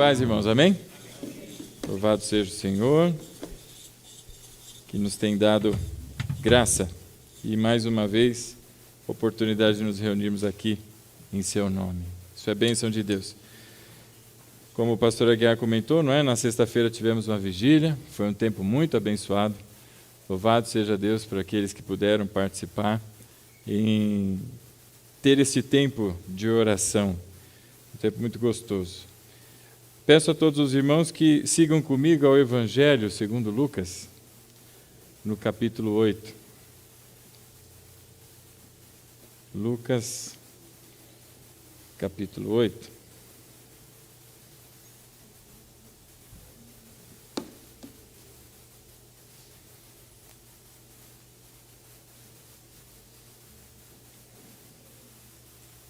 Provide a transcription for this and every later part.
paz, irmãos, amém? Louvado seja o Senhor, que nos tem dado graça e, mais uma vez, oportunidade de nos reunirmos aqui em seu nome. Isso é bênção de Deus. Como o pastor Aguiar comentou, não é? Na sexta-feira tivemos uma vigília, foi um tempo muito abençoado. Louvado seja Deus por aqueles que puderam participar em ter esse tempo de oração, um tempo muito gostoso. Peço a todos os irmãos que sigam comigo ao Evangelho segundo Lucas, no capítulo 8. Lucas, capítulo 8.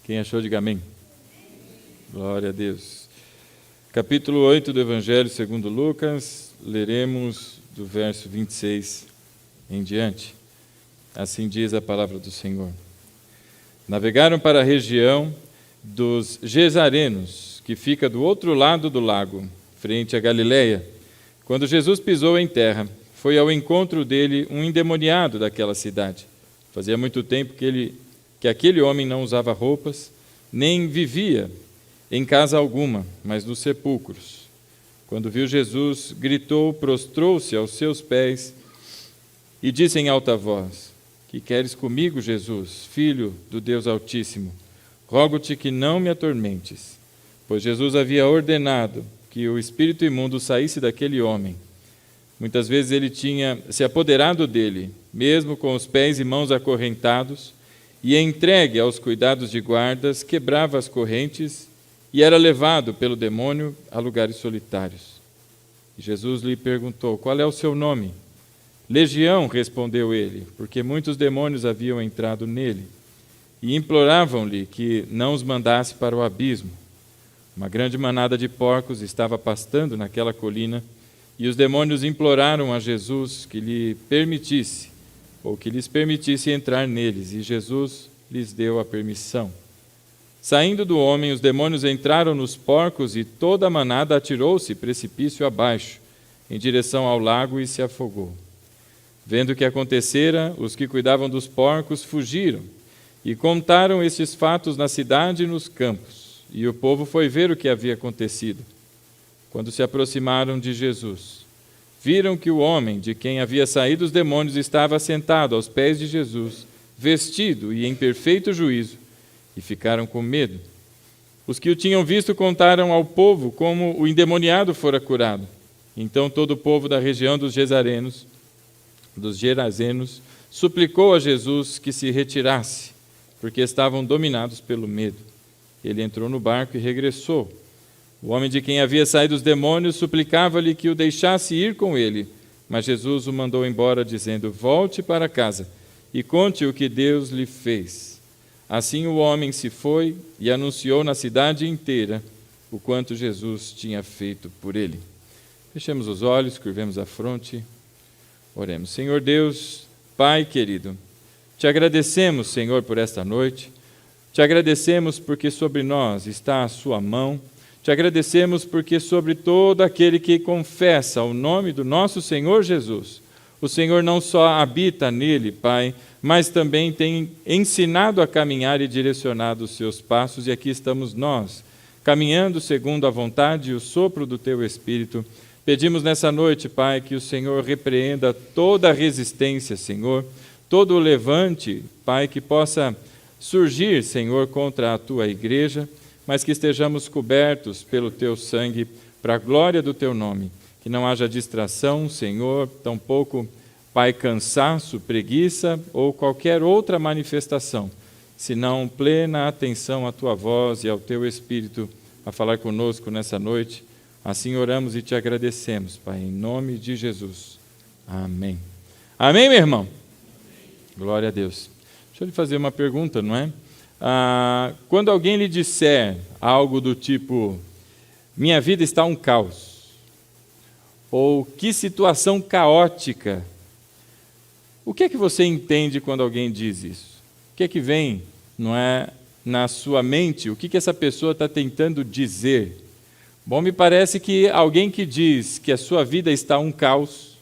Quem achou, diga amém. Glória a Deus. Capítulo 8 do Evangelho segundo Lucas, leremos do verso 26 em diante. Assim diz a palavra do Senhor. Navegaram para a região dos Gesarenos, que fica do outro lado do lago, frente a Galileia. Quando Jesus pisou em terra, foi ao encontro dele um endemoniado daquela cidade. Fazia muito tempo que aquele homem não usava roupas, nem vivia em casa alguma, mas nos sepulcros. Quando viu Jesus, gritou, prostrou-se aos seus pés e disse em alta voz: Que queres comigo, Jesus, Filho do Deus Altíssimo? Rogo-te que não me atormentes. Pois Jesus havia ordenado que o espírito imundo saísse daquele homem. Muitas vezes ele tinha se apoderado dele, mesmo com os pés e mãos acorrentados, e entregue aos cuidados de guardas, quebrava as correntes e era levado pelo demônio a lugares solitários. E Jesus lhe perguntou: Qual é o seu nome? Legião, respondeu ele, porque muitos demônios haviam entrado nele, e imploravam-lhe que não os mandasse para o abismo. Uma grande manada de porcos estava pastando naquela colina, e os demônios imploraram a Jesus que lhe permitisse, ou que lhes permitisse entrar neles, e Jesus lhes deu a permissão. Saindo do homem, os demônios entraram nos porcos e toda a manada atirou-se precipício abaixo, em direção ao lago, e se afogou. Vendo o que acontecera, os que cuidavam dos porcos fugiram e contaram estes fatos na cidade e nos campos, e o povo foi ver o que havia acontecido. Quando se aproximaram de Jesus, viram que o homem de quem havia saído os demônios estava sentado aos pés de Jesus, vestido e em perfeito juízo, e ficaram com medo. Os que o tinham visto contaram ao povo como o endemoniado fora curado. Então todo o povo da região dos Gerazenos, suplicou a Jesus que se retirasse, porque estavam dominados pelo medo. Ele entrou no barco e regressou. O homem de quem havia saído os demônios suplicava-lhe que o deixasse ir com ele, mas Jesus o mandou embora, dizendo: Volte para casa e conte o que Deus lhe fez. Assim o homem se foi e anunciou na cidade inteira o quanto Jesus tinha feito por ele. Fechemos os olhos, curvemos a fronte, oremos. Senhor Deus, Pai querido, te agradecemos, Senhor, por esta noite, te agradecemos porque sobre nós está a sua mão, te agradecemos porque sobre todo aquele que confessa o nome do nosso Senhor Jesus, o Senhor não só habita nele, Pai, mas também tem ensinado a caminhar e direcionado os seus passos, e aqui estamos nós, caminhando segundo a vontade e o sopro do teu Espírito. Pedimos nessa noite, Pai, que o Senhor repreenda toda a resistência, Senhor, todo o levante, Pai, que possa surgir, Senhor, contra a tua igreja, mas que estejamos cobertos pelo teu sangue, para a glória do teu nome. Que não haja distração, Senhor, tampouco, Pai, cansaço, preguiça ou qualquer outra manifestação, senão plena atenção à tua voz e ao teu Espírito a falar conosco nessa noite. Assim oramos e te agradecemos, Pai, em nome de Jesus. Amém. Amém, meu irmão? Glória a Deus. Deixa eu lhe fazer uma pergunta, não é? Quando alguém lhe disser algo do tipo: minha vida está um caos, ou que situação caótica, o que é que você entende quando alguém diz isso? O que é que vem, não é, na sua mente? O que essa pessoa está tentando dizer? Bom, me parece que alguém que diz que a sua vida está um caos,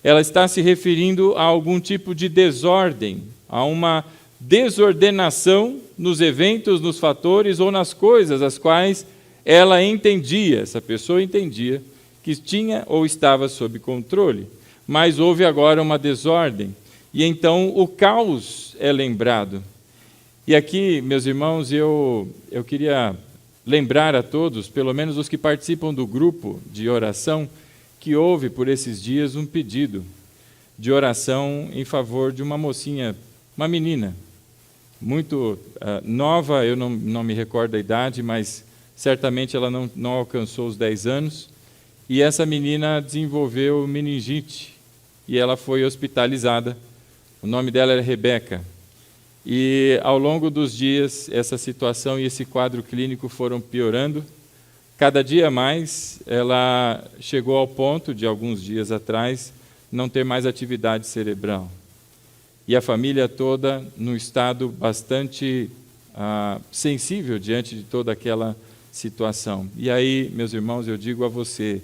ela está se referindo a algum tipo de desordem, a uma desordenação nos eventos, nos fatores ou nas coisas as quais ela entendia, essa pessoa entendia, que tinha ou estava sob controle. Mas houve agora uma desordem, e então o caos é lembrado. E aqui, meus irmãos, eu queria lembrar a todos, pelo menos os que participam do grupo de oração, que houve por esses dias um pedido de oração em favor de uma mocinha, uma menina, muito nova, eu não me recordo a idade, mas certamente ela não alcançou os 10 anos, e essa menina desenvolveu meningite, e ela foi hospitalizada. O nome dela era Rebeca. E ao longo dos dias, essa situação e esse quadro clínico foram piorando. Cada dia mais, ela chegou ao ponto, de alguns dias atrás, não ter mais atividade cerebral. E a família toda num estado bastante sensível diante de toda aquela situação. E aí, meus irmãos, eu digo a você,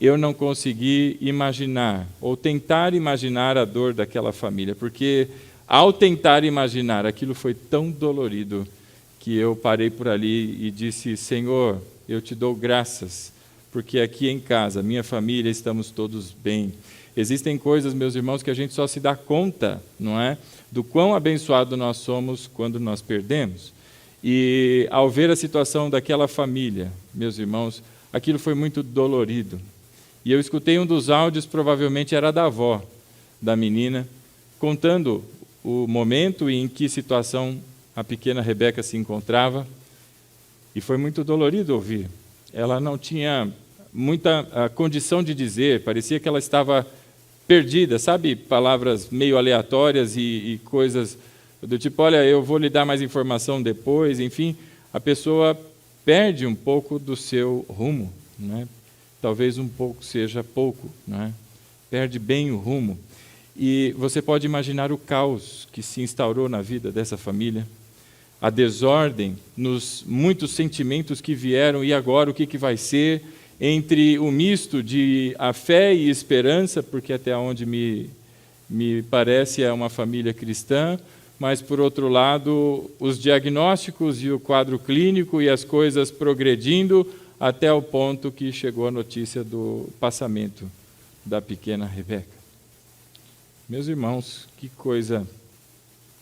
eu não consegui imaginar, ou tentar imaginar a dor daquela família, porque ao tentar imaginar, aquilo foi tão dolorido, que eu parei por ali e disse, Senhor, eu te dou graças, porque aqui em casa, minha família, estamos todos bem. Existem coisas, meus irmãos, que a gente só se dá conta, não é? Do quão abençoado nós somos quando nós perdemos. E ao ver a situação daquela família, meus irmãos, aquilo foi muito dolorido. E eu escutei um dos áudios, provavelmente era da avó da menina, contando o momento e em que situação a pequena Rebeca se encontrava. E foi muito dolorido ouvir. Ela não tinha muita condição de dizer, parecia que ela estava perdida, sabe? Palavras meio aleatórias e coisas do tipo, olha, eu vou lhe dar mais informação depois, enfim, a pessoa perde um pouco do seu rumo, né? Talvez um pouco seja pouco, né? Perde bem o rumo. E você pode imaginar o caos que se instaurou na vida dessa família, a desordem nos muitos sentimentos que vieram, e agora o que vai ser, entre o misto de a fé e esperança, porque até onde me parece é uma família cristã, mas, por outro lado, os diagnósticos e o quadro clínico e as coisas progredindo até o ponto que chegou a notícia do passamento da pequena Rebeca. Meus irmãos, que coisa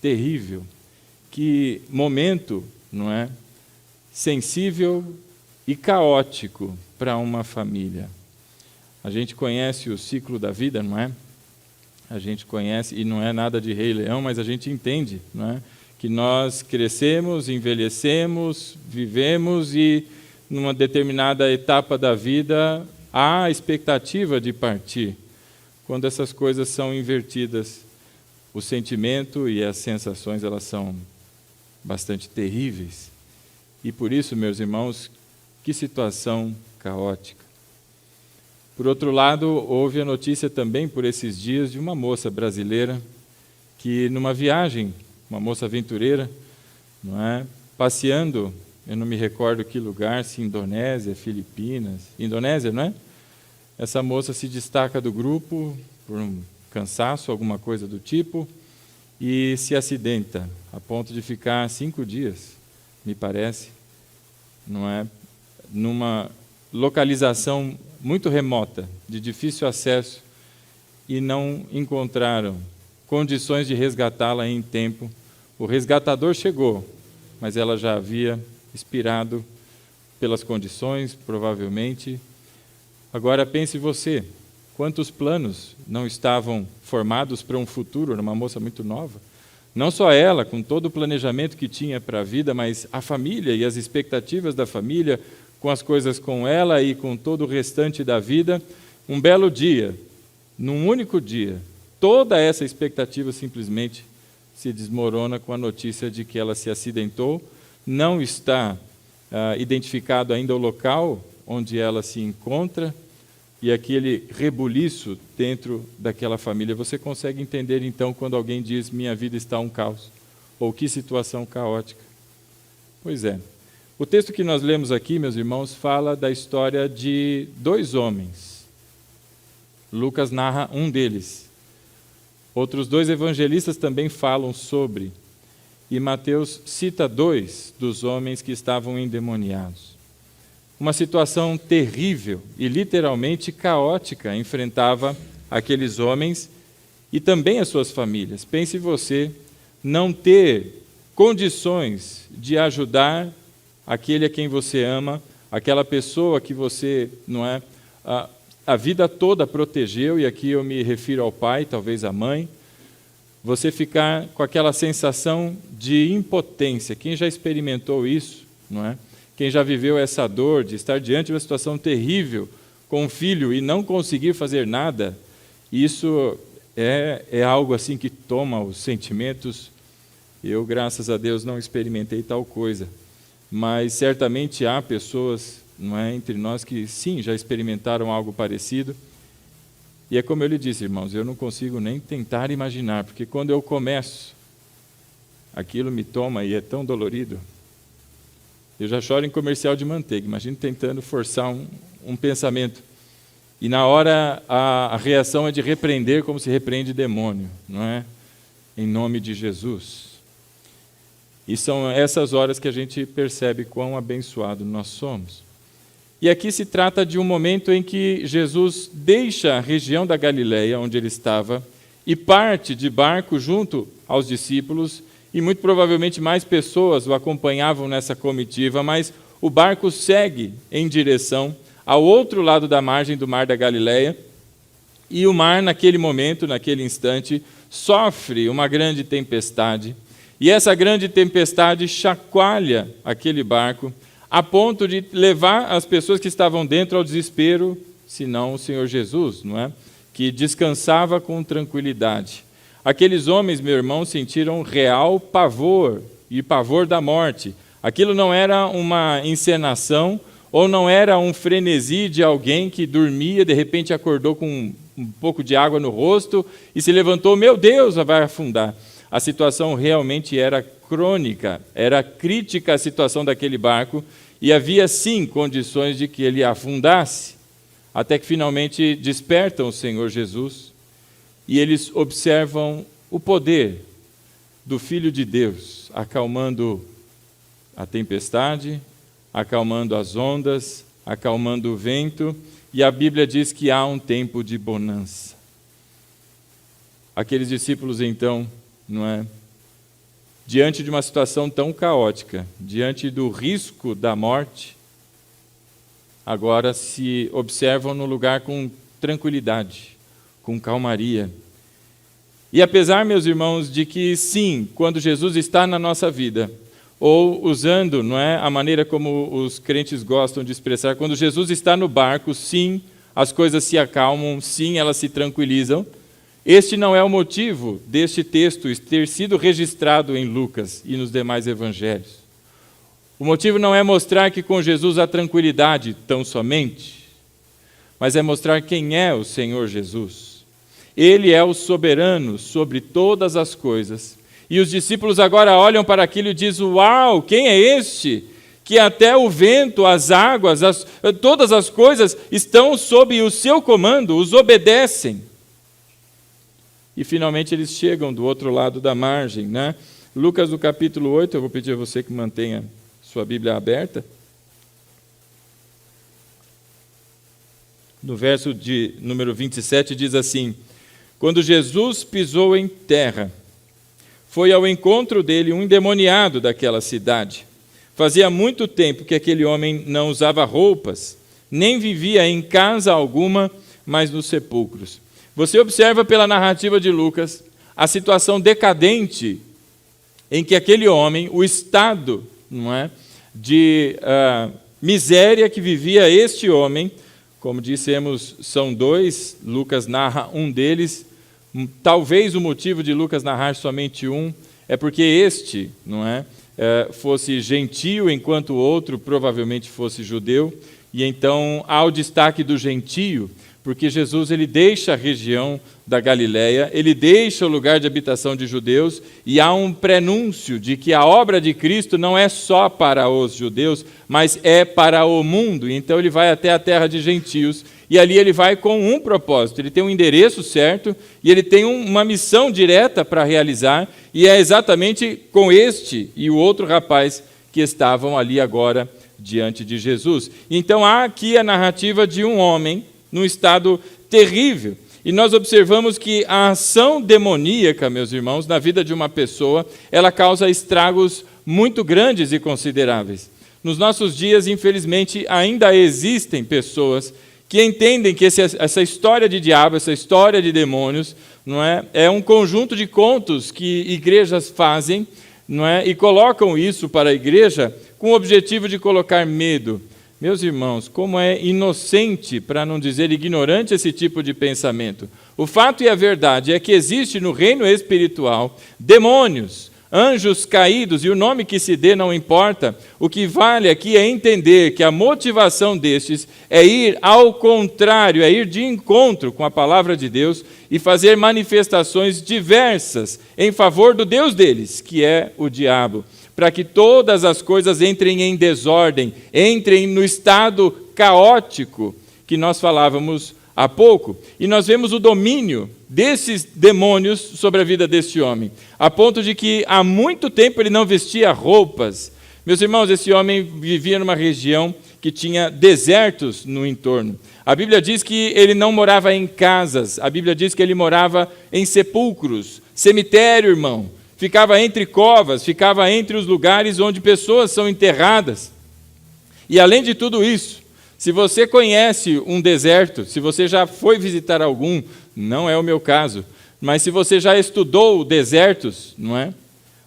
terrível, que momento, não é? Sensível e caótico para uma família. A gente conhece o ciclo da vida, não é? A gente conhece, e não é nada de Rei Leão, mas a gente entende, não é? Que nós crescemos, envelhecemos, vivemos e, numa determinada etapa da vida, há a expectativa de partir. Quando essas coisas são invertidas, o sentimento e as sensações, elas são bastante terríveis. E por isso, meus irmãos, que situação caótica. Por outro lado, houve a notícia também por esses dias de uma moça brasileira que, numa viagem, uma moça aventureira, não é, passeando, eu não me recordo que lugar, se Indonésia, Filipinas, Indonésia, não é? Essa moça se destaca do grupo por um cansaço, alguma coisa do tipo, e se acidenta, a ponto de ficar 5 dias, me parece, não é? Numa localização muito remota, de difícil acesso, e não encontraram condições de resgatá-la em tempo. O resgatador chegou, mas ela já havia expirado pelas condições, provavelmente. Agora pense você, quantos planos não estavam formados para um futuro, era uma moça muito nova? Não só ela, com todo o planejamento que tinha para a vida, mas a família e as expectativas da família, com as coisas com ela e com todo o restante da vida. Um belo dia, num único dia, toda essa expectativa simplesmente se desmorona com a notícia de que ela se acidentou. Não está identificado ainda o local onde ela se encontra, e aquele rebuliço dentro daquela família. Você consegue entender, então, quando alguém diz, minha vida está um caos, ou que situação caótica? Pois é, O texto que nós lemos aqui, meus irmãos, fala da história de 2 homens. Lucas narra um deles. Outros 2 evangelistas também falam sobre. E Mateus cita 2 dos homens que estavam endemoniados. Uma situação terrível e literalmente caótica enfrentava aqueles homens e também as suas famílias. Pense você não ter condições de ajudar aquele a quem você ama, aquela pessoa que você, não é, a vida toda protegeu, e aqui eu me refiro ao pai, talvez à mãe, você ficar com aquela sensação de impotência. Quem já experimentou isso, não é? Quem já viveu essa dor de estar diante de uma situação terrível com um filho e não conseguir fazer nada, isso é algo assim que toma os sentimentos. Eu, graças a Deus, não experimentei tal coisa. Mas certamente há pessoas, não é, entre nós que sim, já experimentaram algo parecido. E é como eu lhe disse, irmãos, eu não consigo nem tentar imaginar, porque quando eu começo, aquilo me toma e é tão dolorido. Eu já choro em comercial de manteiga, imagino tentando forçar um pensamento. E na hora a reação é de repreender como se repreende demônio, não é? Em nome de Jesus. E são essas horas que a gente percebe quão abençoado nós somos. E aqui se trata de um momento em que Jesus deixa a região da Galileia, onde ele estava, e parte de barco junto aos discípulos, e muito provavelmente mais pessoas o acompanhavam nessa comitiva, mas o barco segue em direção ao outro lado da margem do mar da Galileia, e o mar, naquele momento, naquele instante, sofre uma grande tempestade. E essa grande tempestade chacoalha aquele barco, a ponto de levar as pessoas que estavam dentro ao desespero, senão o Senhor Jesus, não é? Que descansava com tranquilidade. Aqueles homens, meu irmão, sentiram real pavor, e pavor da morte. Aquilo não era uma encenação, ou não era um frenesi de alguém que dormia, de repente acordou com um pouco de água no rosto e se levantou, meu Deus, vai afundar. A situação realmente era crônica, era crítica a situação daquele barco, e havia sim condições de que ele afundasse, até que finalmente despertam o Senhor Jesus, e eles observam o poder do Filho de Deus, acalmando a tempestade, acalmando as ondas, acalmando o vento, e a Bíblia diz que há um tempo de bonança. Aqueles discípulos, então, não é? Diante de uma situação tão caótica, diante do risco da morte, agora se observam no lugar com tranquilidade, com calmaria. E apesar, meus irmãos, de que sim, quando Jesus está na nossa vida, ou usando, não é, a maneira como os crentes gostam de expressar, quando Jesus está no barco, sim, as coisas se acalmam, sim, elas se tranquilizam. Este não é o motivo deste texto ter sido registrado em Lucas e nos demais evangelhos. O motivo não é mostrar que com Jesus há tranquilidade tão somente, mas é mostrar quem é o Senhor Jesus. Ele é o soberano sobre todas as coisas. E os discípulos agora olham para aquilo e dizem, uau, quem é este? Que até o vento, as águas, todas as coisas estão sob o seu comando, os obedecem. E finalmente eles chegam do outro lado da margem, né? Lucas, no capítulo 8, eu vou pedir a você que mantenha sua Bíblia aberta. No verso de número 27 diz assim, quando Jesus pisou em terra, foi ao encontro dele um endemoniado daquela cidade. Fazia muito tempo que aquele homem não usava roupas, nem vivia em casa alguma, mas nos sepulcros. Você observa pela narrativa de Lucas a situação decadente em que aquele homem, o estado, não é, de miséria que vivia este homem, como dissemos, são 2, Lucas narra um deles, talvez o motivo de Lucas narrar somente um, é porque este, não é, fosse gentio, enquanto o outro provavelmente fosse judeu, e então há o destaque do gentio, porque Jesus ele deixa a região da Galileia, ele deixa o lugar de habitação de judeus, e há um prenúncio de que a obra de Cristo não é só para os judeus, mas é para o mundo. Então ele vai até a terra de gentios, e ali ele vai com um propósito, ele tem um endereço certo, e ele tem uma missão direta para realizar, e é exatamente com este e o outro rapaz que estavam ali agora diante de Jesus. Então há aqui a narrativa de um homem num estado terrível. E nós observamos que a ação demoníaca, meus irmãos, na vida de uma pessoa, ela causa estragos muito grandes e consideráveis. Nos nossos dias, infelizmente, ainda existem pessoas que entendem que essa história de diabo, essa história de demônios, não é um conjunto de contos que igrejas fazem, não é? E colocam isso para a igreja com o objetivo de colocar medo. Meus irmãos, como é inocente, para não dizer ignorante, esse tipo de pensamento. O fato e a verdade é que existe no reino espiritual demônios, anjos caídos, e o nome que se dê não importa. O que vale aqui é entender que a motivação destes é ir ao contrário, é ir de encontro com a palavra de Deus e fazer manifestações diversas em favor do Deus deles, que é o diabo, para que todas as coisas entrem em desordem, entrem no estado caótico que nós falávamos há pouco. E nós vemos o domínio desses demônios sobre a vida deste homem, a ponto de que há muito tempo ele não vestia roupas. Meus irmãos, esse homem vivia numa região que tinha desertos no entorno. A Bíblia diz que ele não morava em casas, a Bíblia diz que ele morava em sepulcros, cemitério, irmão. Ficava entre covas, ficava entre os lugares onde pessoas são enterradas. E além de tudo isso, se você conhece um deserto, se você já foi visitar algum, não é o meu caso, mas se você já estudou desertos, não é?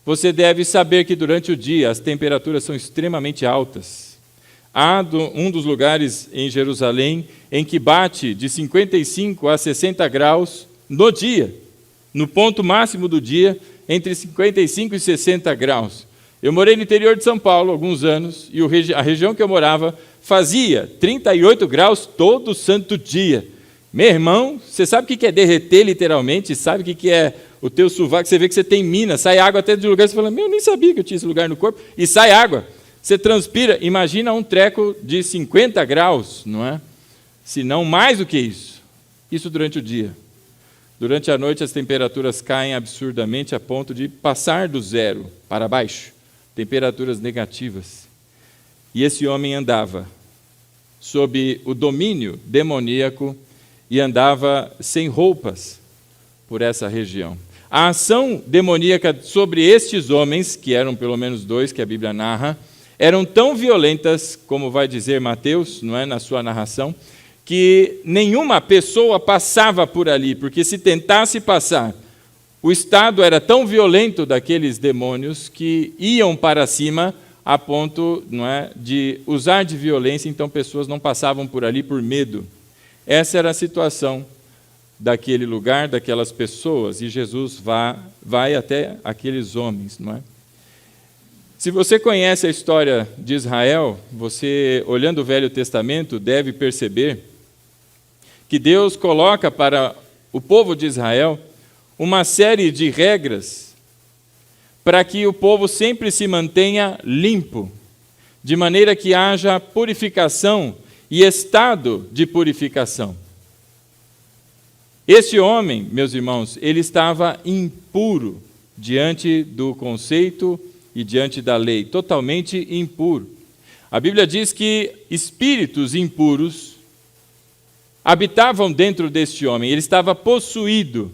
Você deve saber que durante o dia as temperaturas são extremamente altas. Há um dos lugares em Jerusalém em que bate de 55 a 60 graus no dia, no ponto máximo do dia, entre 55 e 60 graus. Eu morei no interior de São Paulo há alguns anos, e a região que eu morava fazia 38 graus todo santo dia. Meu irmão, você sabe o que é derreter literalmente? Sabe o que é o teu sovaco? Você vê que você tem mina, sai água até de lugar, você fala, eu nem sabia que eu tinha esse lugar no corpo, e sai água. Você transpira, imagina um treco de 50 graus, não é? Se não mais do que isso. Isso durante o dia. Durante a noite as temperaturas caem absurdamente a ponto de passar do zero para baixo. Temperaturas negativas. E esse homem andava sob o domínio demoníaco e andava sem roupas por essa região. A ação demoníaca sobre estes homens, que eram pelo menos dois que a Bíblia narra, eram tão violentas, como vai dizer Mateus, não é, na sua narração, que nenhuma pessoa passava por ali, porque se tentasse passar, o estado era tão violento daqueles demônios que iam para cima a ponto, não é, de usar de violência, então pessoas não passavam por ali por medo. Essa era a situação daquele lugar, daquelas pessoas, e Jesus vai até aqueles homens, não é? Se você conhece a história de Israel, você, olhando o Velho Testamento, deve perceber que Deus coloca para o povo de Israel uma série de regras para que o povo sempre se mantenha limpo, de maneira que haja purificação e estado de purificação. Esse homem, meus irmãos, ele estava impuro diante do conceito e diante da lei, totalmente impuro. A Bíblia diz que espíritos impuros habitavam dentro deste homem, ele estava possuído.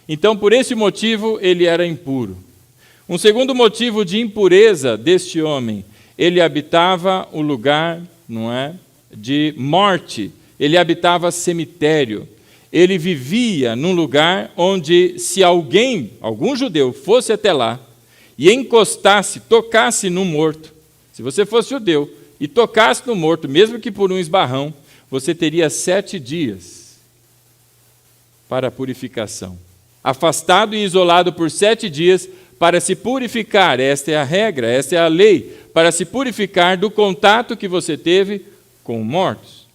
Então, por esse motivo, ele era impuro. Um segundo motivo de impureza deste homem, ele habitava o lugar, não é, de morte, ele habitava cemitério. Ele vivia num lugar onde, se algum judeu, fosse até lá e encostasse, tocasse no morto, se você fosse judeu e tocasse no morto, mesmo que por um esbarrão, você teria 7 dias para a purificação. Afastado e isolado por 7 dias para se purificar. Esta é a regra, esta é a lei, para se purificar do contato que você teve com mortos.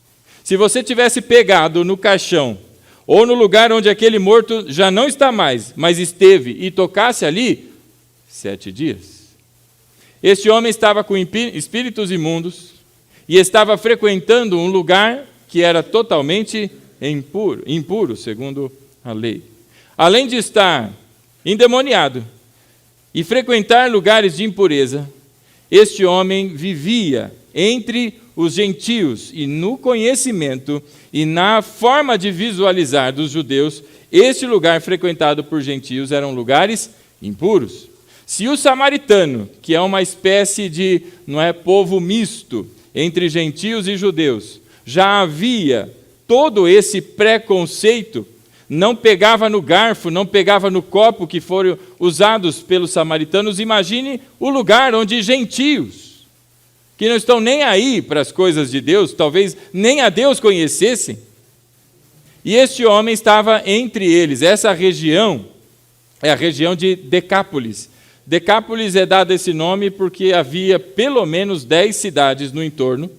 Se você tivesse pegado no caixão, ou no lugar onde aquele morto já não está mais, mas esteve, e tocasse ali, 7 dias. Este homem estava com espíritos imundos e estava frequentando um lugar que era totalmente impuro, segundo a lei. Além de estar endemoniado e frequentar lugares de impureza, este homem vivia entre os gentios e no conhecimento e na forma de visualizar dos judeus, este lugar frequentado por gentios eram lugares impuros. Se o samaritano, que é uma espécie de povo misto entre gentios e judeus, já havia todo esse preconceito, não pegava no garfo, não pegava no copo que foram usados pelos samaritanos, imagine o lugar onde gentios, que não estão nem aí para as coisas de Deus, talvez nem a Deus conhecessem, e este homem estava entre eles. Essa região é a região de Decápolis. Decápolis é dado esse nome porque havia pelo menos 10 cidades no entorno,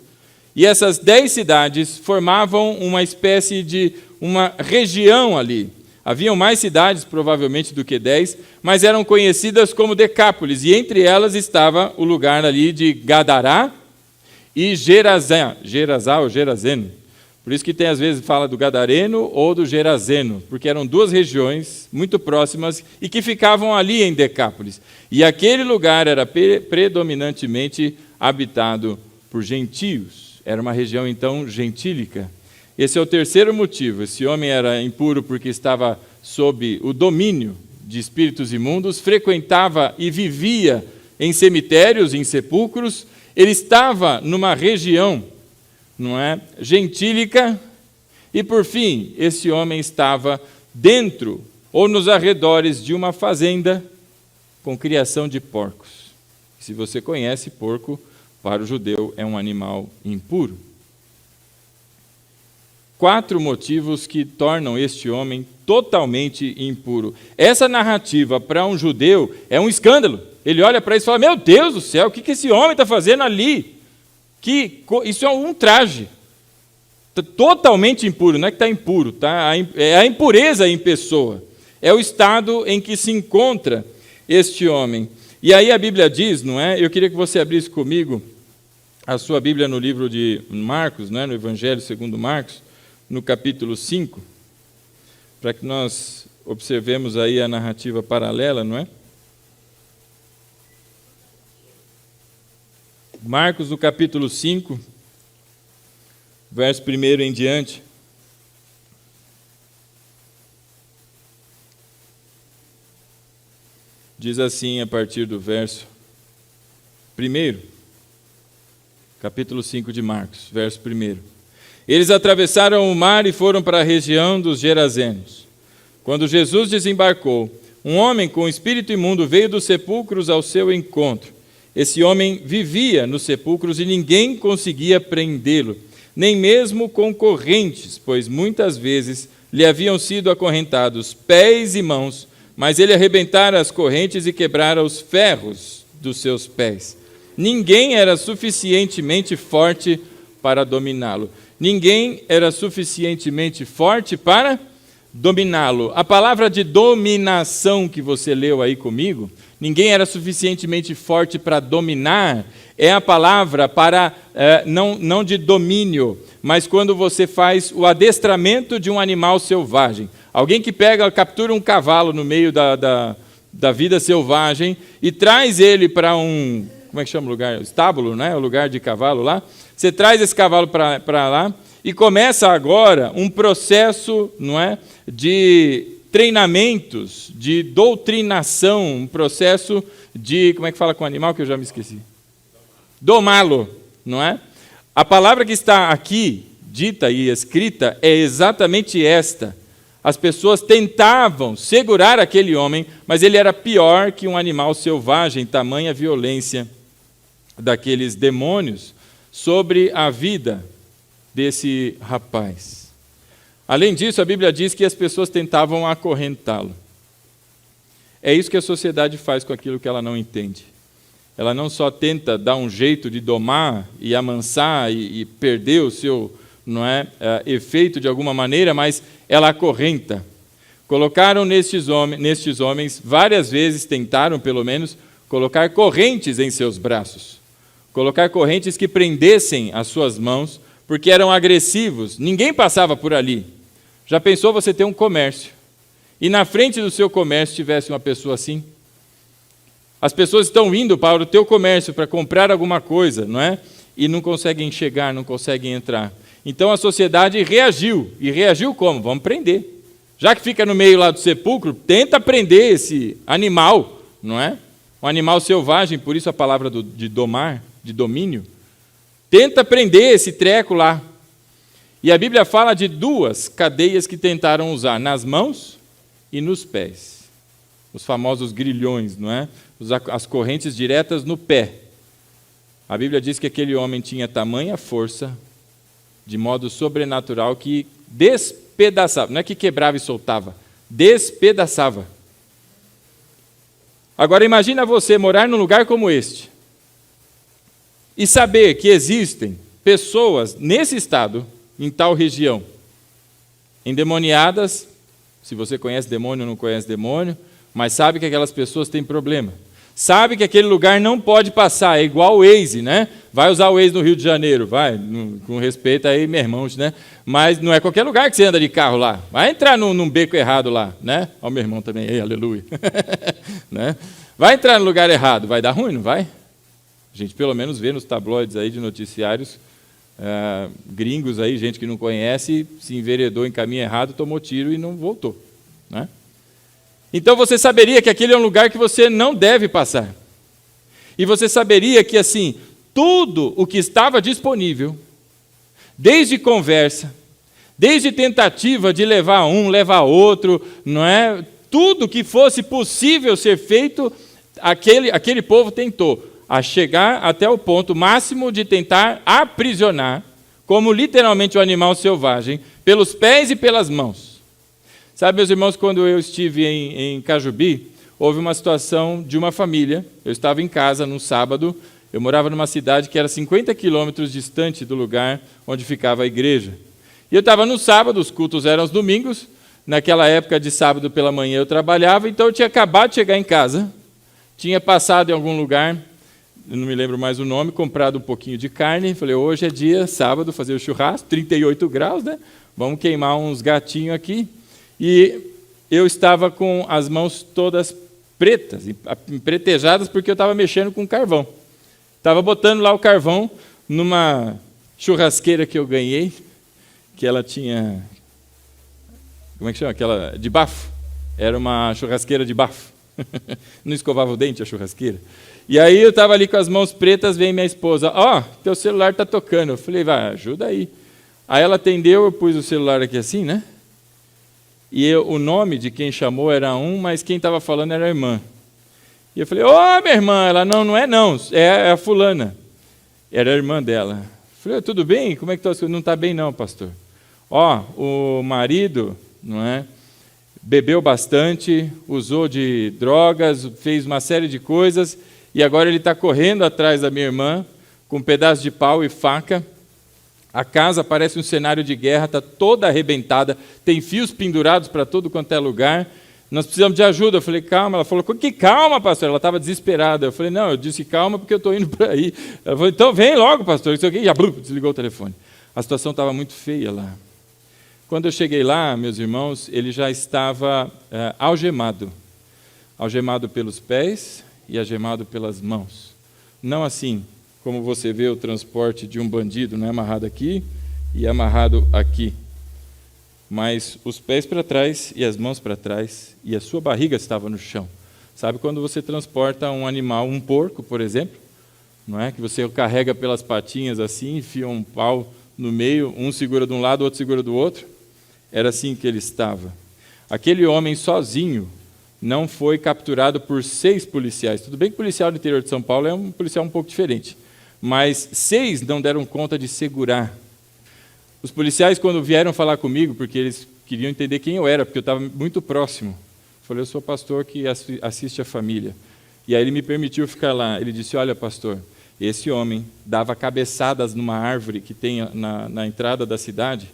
e essas 10 cidades formavam uma espécie de uma região ali. Haviam mais cidades, provavelmente, do que 10, mas eram conhecidas como Decápolis, e entre elas estava o lugar ali de Gadará e Gerazá ou Gerazeno. Por isso que tem, às vezes, fala do Gadareno ou do Gerazeno, porque eram 2 regiões muito próximas e que ficavam ali em Decápolis. E aquele lugar era predominantemente habitado por gentios. Era uma região, então, gentílica. Esse é o terceiro motivo. Esse homem era impuro porque estava sob o domínio de espíritos imundos, frequentava e vivia em cemitérios, em sepulcros. Ele estava numa região, gentílica. E, por fim, esse homem estava dentro ou nos arredores de uma fazenda com criação de porcos. Se você conhece, porco, para o judeu, é um animal impuro. 4 motivos que tornam este homem totalmente impuro. Essa narrativa, para um judeu, é um escândalo. Ele olha para isso e fala, meu Deus do céu, o que esse homem está fazendo ali? Isso é um ultraje. Totalmente impuro, não é que está impuro, tá? É a impureza em pessoa. É o estado em que se encontra este homem. E aí a Bíblia diz, eu queria que você abrisse comigo a sua Bíblia no livro de Marcos, no Evangelho segundo Marcos, no capítulo 5, para que nós observemos aí a narrativa paralela, Marcos, no capítulo 5, verso 1 em diante. Diz assim, a partir do verso 1, capítulo 5 de Marcos, verso 1. Eles atravessaram o mar e foram para a região dos Gerazenos. Quando Jesus desembarcou, um homem com espírito imundo veio dos sepulcros ao seu encontro. Esse homem vivia nos sepulcros e ninguém conseguia prendê-lo, nem mesmo com correntes, pois muitas vezes lhe haviam sido acorrentados pés e mãos, mas ele arrebentara as correntes e quebrara os ferros dos seus pés. Ninguém era suficientemente forte para dominá-lo. Ninguém era suficientemente forte para dominá-lo. A palavra de dominação que você leu aí comigo, ninguém era suficientemente forte para dominar, é a palavra para, não de domínio, mas quando você faz o adestramento de um animal selvagem. Alguém que captura um cavalo no meio da vida selvagem e traz ele para um, como é que chama o lugar? Estábulo, o lugar de cavalo lá. Você traz esse cavalo para lá e começa agora um processo, de treinamentos, de doutrinação, um processo de, como é que fala com o animal que eu já me esqueci? Domá-lo, A palavra que está aqui, dita e escrita, é exatamente esta. As pessoas tentavam segurar aquele homem, mas ele era pior que um animal selvagem, tamanha violência daqueles demônios sobre a vida desse rapaz. Além disso, a Bíblia diz que as pessoas tentavam acorrentá-lo. É isso que a sociedade faz com aquilo que ela não entende. Ela não só tenta dar um jeito de domar e amansar e perder o seu não é, efeito de alguma maneira, mas ela acorrenta. Colocaram nestes homens, várias vezes tentaram, pelo menos, colocar correntes em seus braços. Colocar correntes que prendessem as suas mãos, porque eram agressivos. Ninguém passava por ali. Já pensou você ter um comércio, e na frente do seu comércio tivesse uma pessoa assim? As pessoas estão indo para o teu comércio para comprar alguma coisa, não é? E não conseguem chegar, não conseguem entrar. Então a sociedade reagiu. E reagiu como? Vamos prender. Já que fica no meio lá do sepulcro, tenta prender esse animal, não é? Um animal selvagem, por isso a palavra de domar, de domínio. Tenta prender esse treco lá. E a Bíblia fala de 2 cadeias que tentaram usar, nas mãos e nos pés. Os famosos grilhões, não é? As correntes diretas no pé. A Bíblia diz que aquele homem tinha tamanha força, de modo sobrenatural, que despedaçava. Não é que quebrava e soltava, despedaçava. Agora imagina você morar num lugar como este e saber que existem pessoas nesse estado, em tal região, endemoniadas. Se você conhece demônio ou não conhece demônio, mas sabe que aquelas pessoas têm problema. Sabe que aquele lugar não pode passar, é igual o Waze, né? Vai usar o Waze no Rio de Janeiro, vai, com respeito aí, meus irmãos, né? Mas não é qualquer lugar que você anda de carro lá. Vai entrar num beco errado lá, né? Ó, meu irmão também, ei, aleluia. Né? Vai entrar no lugar errado, vai dar ruim, não vai? A gente pelo menos vê nos tabloides aí de noticiários, gringos aí, gente que não conhece, se enveredou em caminho errado, tomou tiro e não voltou, né? Então você saberia que aquele é um lugar que você não deve passar. E você saberia que, assim, tudo o que estava disponível, desde conversa, desde tentativa de levar um, levar outro, não é? Tudo que fosse possível ser feito, aquele povo tentou, a chegar até o ponto máximo de tentar aprisionar, como literalmente um animal selvagem, pelos pés e pelas mãos. Sabe, meus irmãos, quando eu estive em Cajubi, houve uma situação de uma família. Eu estava em casa num sábado, eu morava numa cidade que era 50 quilômetros distante do lugar onde ficava a igreja. E eu estava no sábado, os cultos eram aos domingos, naquela época de sábado pela manhã eu trabalhava, então eu tinha acabado de chegar em casa, tinha passado em algum lugar, eu não me lembro mais o nome, comprado um pouquinho de carne, falei, hoje é dia, sábado, fazer o churrasco, 38 graus, né? Vamos queimar uns gatinhos aqui. E eu estava com as mãos todas pretas, empretejadas, porque eu estava mexendo com carvão. Estava botando lá o carvão numa churrasqueira que eu ganhei, que ela tinha, como é que chama? Aquela de bafo. Era uma churrasqueira de bafo. Não escovava o dente a churrasqueira. E aí eu estava ali com as mãos pretas, vem minha esposa, teu celular está tocando. Eu falei, vai, ajuda aí. Aí ela atendeu, eu pus o celular aqui assim, né? E o nome de quem chamou era um, mas quem estava falando era a irmã. E eu falei, minha irmã. Ela, não é não, é a fulana. Era a irmã dela. Eu falei, tudo bem? Como é que está as coisas? Não está bem não, pastor. O marido, não é, bebeu bastante, usou de drogas, fez uma série de coisas, e agora ele está correndo atrás da minha irmã, com um pedaço de pau e faca. A casa parece um cenário de guerra, está toda arrebentada, tem fios pendurados para todo quanto é lugar. Nós precisamos de ajuda. Eu falei, calma. Ela falou, que calma, pastor? Ela estava desesperada. Eu falei, não, eu disse calma porque eu estou indo para aí. Ela falou, então vem logo, pastor. Isso aqui, já desligou o telefone. A situação estava muito feia lá. Quando eu cheguei lá, meus irmãos, ele já estava algemado. Algemado pelos pés e algemado pelas mãos. Não assim como você vê o transporte de um bandido, não é amarrado aqui e amarrado aqui. Mas os pés para trás e as mãos para trás, e a sua barriga estava no chão. Sabe quando você transporta um animal, um porco, por exemplo, não é? Que você o carrega pelas patinhas assim, enfia um pau no meio, um segura de um lado, o outro segura do outro? Era assim que ele estava. Aquele homem sozinho não foi capturado por 6 policiais. Tudo bem que o policial do interior de São Paulo é um policial um pouco diferente, mas 6 não deram conta de segurar. Os policiais, quando vieram falar comigo, porque eles queriam entender quem eu era, porque eu estava muito próximo, eu falei, eu sou pastor que assiste a família. E aí ele me permitiu ficar lá. Ele disse, olha, pastor, Esse homem dava cabeçadas numa árvore que tem na entrada da cidade,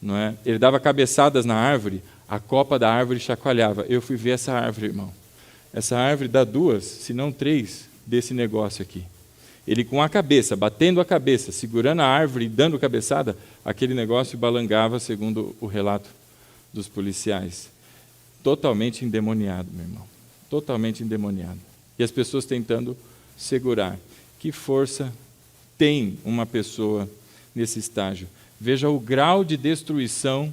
não é? Ele dava cabeçadas na árvore, a copa da árvore chacoalhava. Eu fui ver essa árvore, irmão. Essa árvore dá 2, se não 3, desse negócio aqui. Ele com a cabeça, batendo a cabeça, segurando a árvore e dando cabeçada, aquele negócio balangava, segundo o relato dos policiais. Totalmente endemoniado, meu irmão. Totalmente endemoniado. E as pessoas tentando segurar. Que força tem uma pessoa nesse estágio? Veja o grau de destruição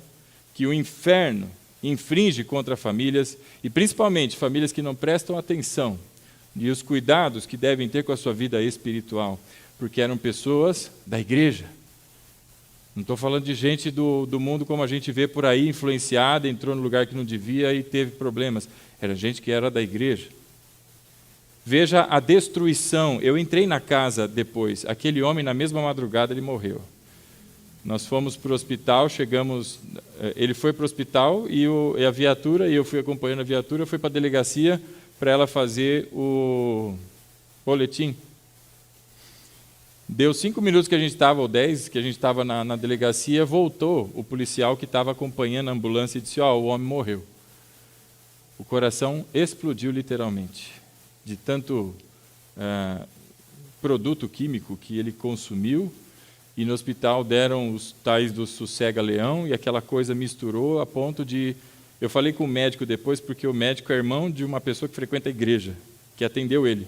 que o inferno infringe contra famílias, e principalmente famílias que não prestam atenção, e os cuidados que devem ter com a sua vida espiritual, porque eram pessoas da igreja. Não estou falando de gente do mundo como a gente vê por aí, influenciada, entrou no lugar que não devia e teve problemas. Era gente que era da igreja. Veja a destruição. Eu entrei na casa depois, aquele homem na mesma madrugada ele morreu. Nós fomos para o hospital, chegamos, ele foi para o hospital e a viatura, e eu fui acompanhando a viatura, fui para a delegacia para ela fazer o boletim. Deu 5 minutos que a gente estava, ou 10, que a gente estava na delegacia, voltou o policial que estava acompanhando a ambulância e disse, o homem morreu. O coração explodiu literalmente, de tanto produto químico que ele consumiu, e no hospital deram os tais do sossega-leão, e aquela coisa misturou a ponto de... Eu falei com o médico depois, porque o médico é irmão de uma pessoa que frequenta a igreja, que atendeu ele.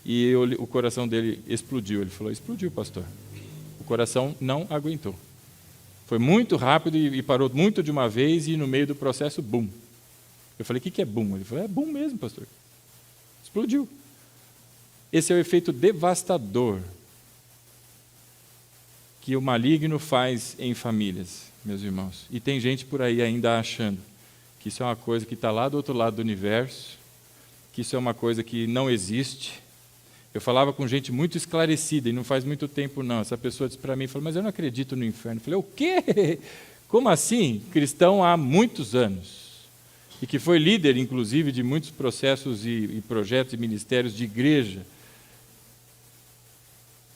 E o coração dele explodiu. Ele falou, explodiu, pastor. O coração não aguentou. Foi muito rápido e parou muito de uma vez, e no meio do processo, bum. Eu falei, o que é bum? Ele falou, é bum mesmo, pastor. Explodiu. Esse é o efeito devastador que o maligno faz em famílias, meus irmãos. E tem gente por aí ainda achando que isso é uma coisa que está lá do outro lado do universo, que isso é uma coisa que não existe. Eu falava com gente muito esclarecida, e não faz muito tempo não. Essa pessoa disse para mim, falou, mas eu não acredito no inferno. Eu falei, o quê? Como assim? Cristão há muitos anos. E que foi líder, inclusive, de muitos processos e projetos e ministérios de igreja.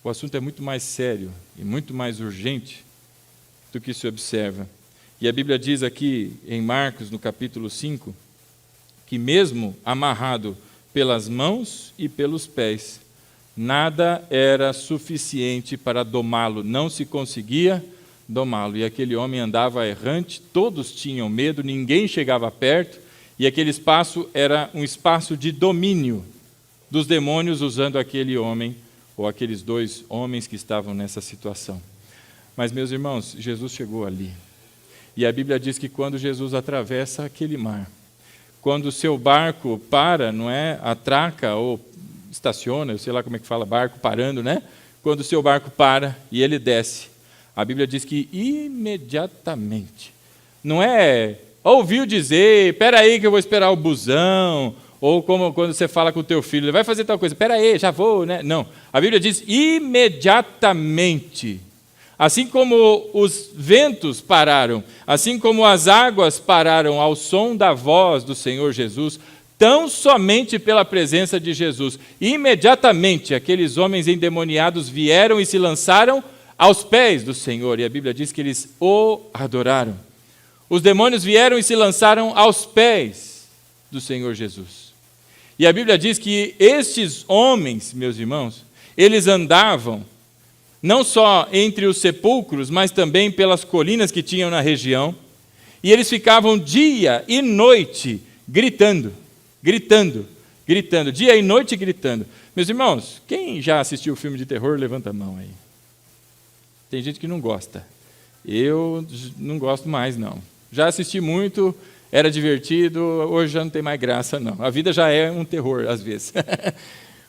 O assunto é muito mais sério e muito mais urgente do que se observa. E a Bíblia diz aqui, em Marcos, no capítulo 5, que mesmo amarrado pelas mãos e pelos pés, nada era suficiente para domá-lo, não se conseguia domá-lo. E aquele homem andava errante, todos tinham medo, ninguém chegava perto, e aquele espaço era um espaço de domínio dos demônios usando aquele homem, ou aqueles 2 homens que estavam nessa situação. Mas, meus irmãos, Jesus chegou ali. E a Bíblia diz que quando Jesus atravessa aquele mar, quando o seu barco para, não é, atraca ou estaciona, eu sei lá como é que fala, barco parando, né? Quando o seu barco para e ele desce, a Bíblia diz que imediatamente, não é, ouviu dizer, espera aí que eu vou esperar o busão, ou como quando você fala com o teu filho, ele vai fazer tal coisa, espera aí, já vou, né? Não, a Bíblia diz imediatamente. Assim como os ventos pararam, assim como as águas pararam ao som da voz do Senhor Jesus, tão somente pela presença de Jesus, imediatamente aqueles homens endemoniados vieram e se lançaram aos pés do Senhor, e a Bíblia diz que eles o adoraram. Os demônios vieram e se lançaram aos pés do Senhor Jesus. E a Bíblia diz que estes homens, meus irmãos, eles andavam não só entre os sepulcros, mas também pelas colinas que tinham na região, e eles ficavam dia e noite gritando, dia e noite gritando. Meus irmãos, quem já assistiu o filme de terror, levanta a mão aí. Tem gente que não gosta. Eu não gosto mais, não. Já assisti muito, era divertido, hoje já não tem mais graça, não. A vida já é um terror, às vezes.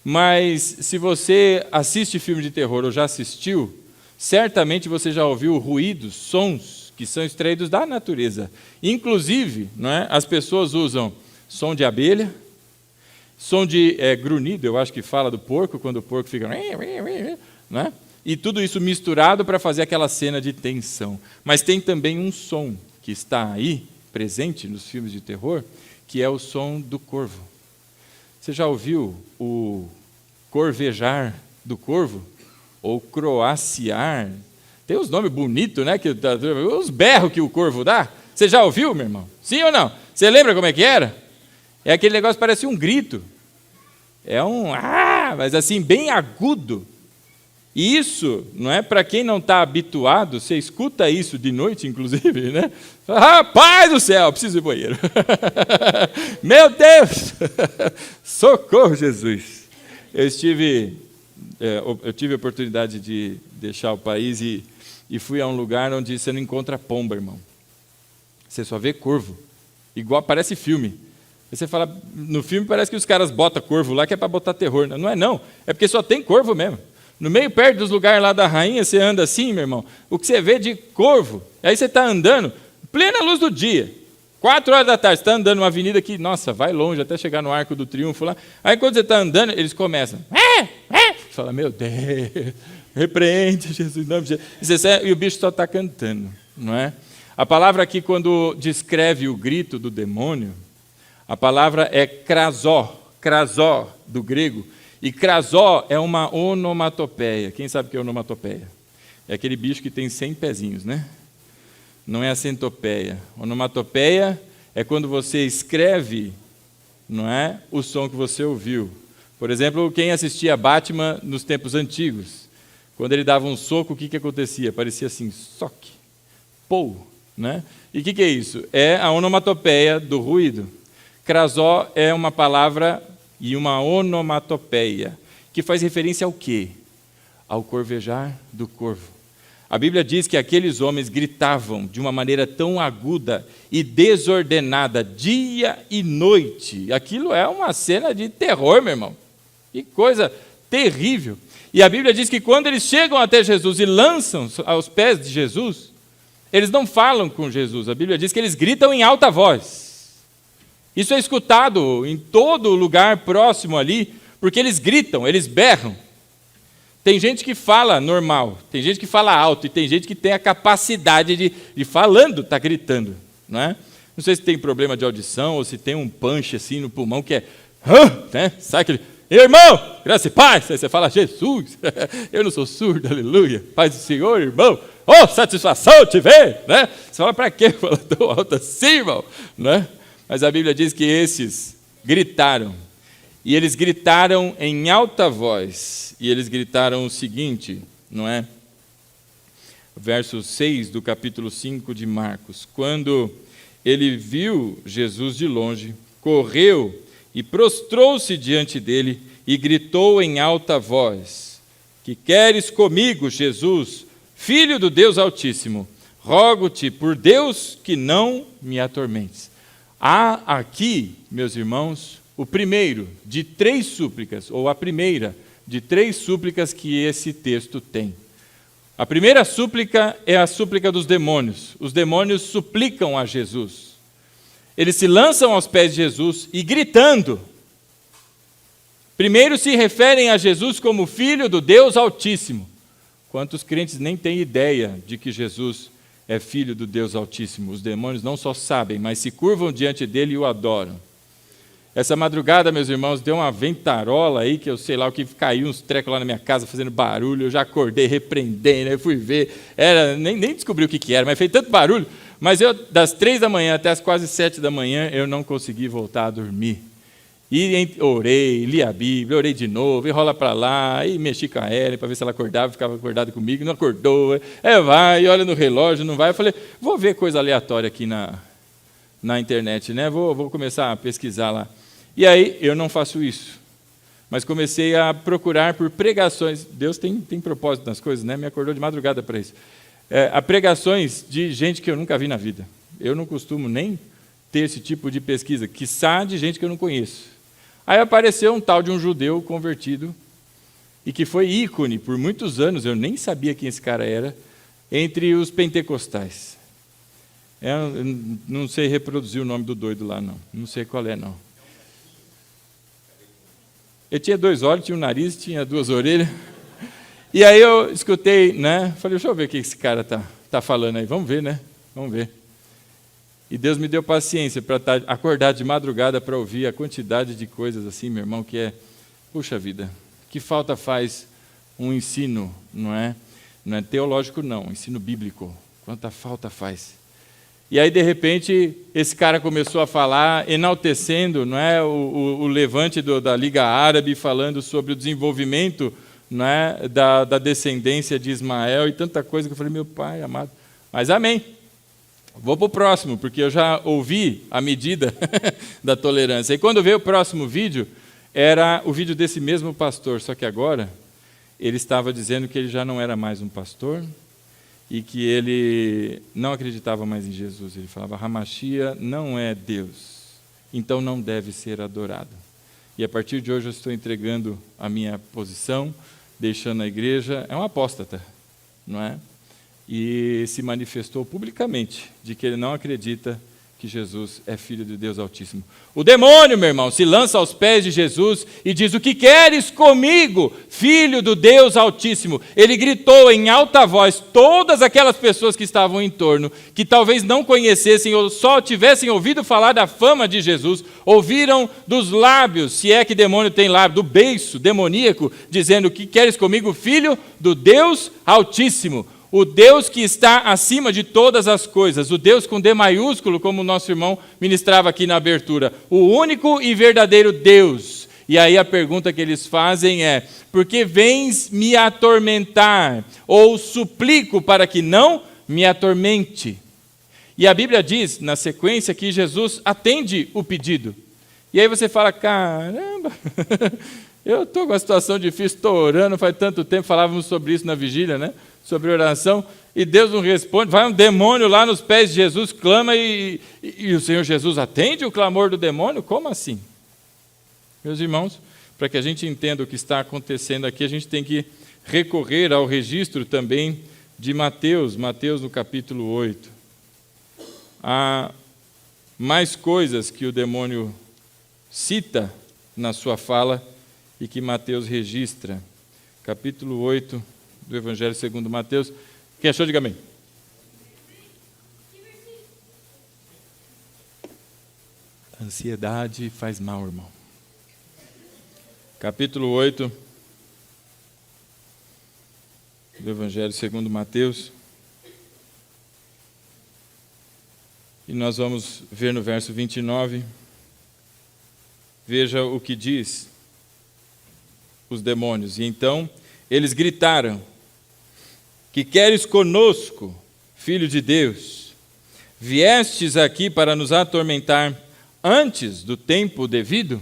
Mas, se você assiste filme de terror ou já assistiu, certamente você já ouviu ruídos, sons que são extraídos da natureza. Inclusive, não é, as pessoas usam som de abelha, som de grunhido, eu acho que fala do porco, quando o porco fica... Não é? E tudo isso misturado para fazer aquela cena de tensão. Mas tem também um som que está aí, presente nos filmes de terror, que é o som do corvo. Você já ouviu o corvejar do corvo, ou croaciar. Tem uns nomes bonitos, né? Os berros que o corvo dá. Você já ouviu, meu irmão? Sim ou não? Você lembra como é que era? É aquele negócio que parece um grito. É mas assim, bem agudo. E isso, não é para quem não está habituado, você escuta isso de noite, inclusive, né? Rapaz do céu, preciso ir ao banheiro. Meu Deus! Socorro, Jesus! Eu tive a oportunidade de deixar o país e fui a um lugar onde você não encontra pomba, irmão. Você só vê corvo. Igual parece filme. Você fala, no filme parece que os caras botam corvo lá que é para botar terror. Não é não, é porque só tem corvo mesmo. No meio, perto dos lugares lá da rainha, você anda assim, meu irmão, o que você vê de corvo. Aí você está andando, plena luz do dia, 4 horas da tarde, você está andando numa avenida que, nossa, vai longe, até chegar no Arco do Triunfo lá. Aí quando você está andando, eles começam, você fala, meu Deus, repreende Jesus, não, e o bicho só está cantando, não é? A palavra aqui, quando descreve o grito do demônio, a palavra é krasó do grego, e krasó é uma onomatopeia. Quem sabe o que é onomatopeia? É aquele bicho que tem 100 pezinhos, né? Não é a centopeia. Onomatopeia é quando você escreve, não é, o som que você ouviu. Por exemplo, quem assistia Batman nos tempos antigos, quando ele dava um soco, o que acontecia? Parecia assim, soque, pou, né? E o que é isso? É a onomatopeia do ruído. Krasó é uma palavra e uma onomatopeia, que faz referência ao quê? Ao corvejar do corvo. A Bíblia diz que aqueles homens gritavam de uma maneira tão aguda e desordenada, dia e noite. Aquilo é uma cena de terror, meu irmão. Que coisa terrível. E a Bíblia diz que quando eles chegam até Jesus e lançam aos pés de Jesus, eles não falam com Jesus. A Bíblia diz que eles gritam em alta voz. Isso é escutado em todo lugar próximo ali, porque eles gritam, eles berram. Tem gente que fala normal, tem gente que fala alto, e tem gente que tem a capacidade de falando, está gritando. Não é? Não sei se tem problema de audição, ou se tem um punch assim no pulmão, que é... né? Sai aquele... Irmão, graça e paz. Aí você fala, Jesus, eu não sou surdo, aleluia. Paz do Senhor, irmão. Oh, satisfação te ver. Né? Você fala, para quê? Fala tão alto assim, irmão. Né? Mas a Bíblia diz que esses gritaram. E eles gritaram em alta voz. E eles gritaram o seguinte, não é? Verso 6 do capítulo 5 de Marcos. Quando ele viu Jesus de longe, correu e prostrou-se diante dele e gritou em alta voz: Que queres comigo, Jesus, Filho do Deus Altíssimo? Rogo-te por Deus que não me atormentes. Há aqui, meus irmãos, o primeiro de 3 súplicas, ou a primeira de 3 súplicas que esse texto tem. A primeira súplica é a súplica dos demônios. Os demônios suplicam a Jesus. Eles se lançam aos pés de Jesus e gritando. Primeiro se referem a Jesus como Filho do Deus Altíssimo. Quantos crentes nem têm ideia de que Jesus é Filho do Deus Altíssimo? Os demônios não só sabem, mas se curvam diante dele e o adoram. Essa madrugada, meus irmãos, deu uma ventarola aí, que eu sei lá o que caiu, uns trecos lá na minha casa fazendo barulho. Eu já acordei repreendendo, eu fui ver. Nem descobri o que era, mas fez tanto barulho. Mas eu, das 3 da manhã até as quase 7 da manhã, eu não consegui voltar a dormir. E orei, li a Bíblia, orei de novo, e rola para lá, e mexi com a Ellen para ver se ela acordava, ficava acordada comigo, não acordou. Vai, olha no relógio, não vai. Eu falei, vou ver coisa aleatória aqui na internet, né? Vou começar a pesquisar lá. E aí, eu não faço isso, mas comecei a procurar por pregações. Deus tem propósito nas coisas, né? Me acordou de madrugada para isso. A pregações de gente que eu nunca vi na vida. Eu não costumo nem ter esse tipo de pesquisa, quiçá de gente que eu não conheço. Aí apareceu um tal de um judeu convertido, e que foi ícone por muitos anos, eu nem sabia quem esse cara era, entre os pentecostais. Eu não sei reproduzir o nome do doido lá, não sei qual é, não. Ele tinha 2 olhos, tinha um nariz, tinha 2 orelhas. E aí eu escutei, né? Falei, deixa eu ver o que esse cara tá falando aí. Vamos ver, né? Vamos ver. E Deus me deu paciência para acordar de madrugada para ouvir a quantidade de coisas assim, meu irmão, que é, puxa vida, que falta faz um ensino, não é teológico não, ensino bíblico. Quanta falta faz. E aí, de repente, esse cara começou a falar, enaltecendo, não é, o levante da Liga Árabe, falando sobre o desenvolvimento, não é, da descendência de Ismael e tanta coisa, que eu falei, meu pai amado, mas amém. Vou para o próximo, porque eu já ouvi a medida da tolerância. E quando veio o próximo vídeo, era o vídeo desse mesmo pastor, só que agora ele estava dizendo que ele já não era mais um pastor e que ele não acreditava mais em Jesus. Ele falava, Hamashia não é Deus, então não deve ser adorado. E a partir de hoje eu estou entregando a minha posição, deixando a igreja. É um apóstata, não é? E se manifestou publicamente de que ele não acredita que Jesus é Filho de Deus Altíssimo. O demônio, meu irmão, se lança aos pés de Jesus e diz, o que queres comigo, Filho do Deus Altíssimo? Ele gritou em alta voz, todas aquelas pessoas que estavam em torno, que talvez não conhecessem ou só tivessem ouvido falar da fama de Jesus, ouviram dos lábios, se é que demônio tem lábio, do beiço demoníaco, dizendo, o que queres comigo, Filho do Deus Altíssimo? O Deus que está acima de todas as coisas, o Deus com D maiúsculo, como o nosso irmão ministrava aqui na abertura, o único e verdadeiro Deus. E aí a pergunta que eles fazem é, por que vens me atormentar? Ou suplico para que não me atormente? E a Bíblia diz, na sequência, que Jesus atende o pedido. E aí você fala, caramba, eu estou com uma situação difícil, estou orando, faz tanto tempo, falávamos sobre isso na vigília, né? Sobre oração, e Deus não responde, vai um demônio lá nos pés de Jesus, clama e o Senhor Jesus atende o clamor do demônio? Como assim? Meus irmãos, para que a gente entenda o que está acontecendo aqui, a gente tem que recorrer ao registro também de Mateus no capítulo 8. Há mais coisas que o demônio cita na sua fala e que Mateus registra. Capítulo 8 do Evangelho segundo Mateus. Quem achou, diga amém. A ansiedade faz mal, irmão. Capítulo 8 do Evangelho segundo Mateus. E nós vamos ver no verso 29. Veja o que diz os demônios. E então eles gritaram, que queres conosco, Filho de Deus? Viestes aqui para nos atormentar antes do tempo devido?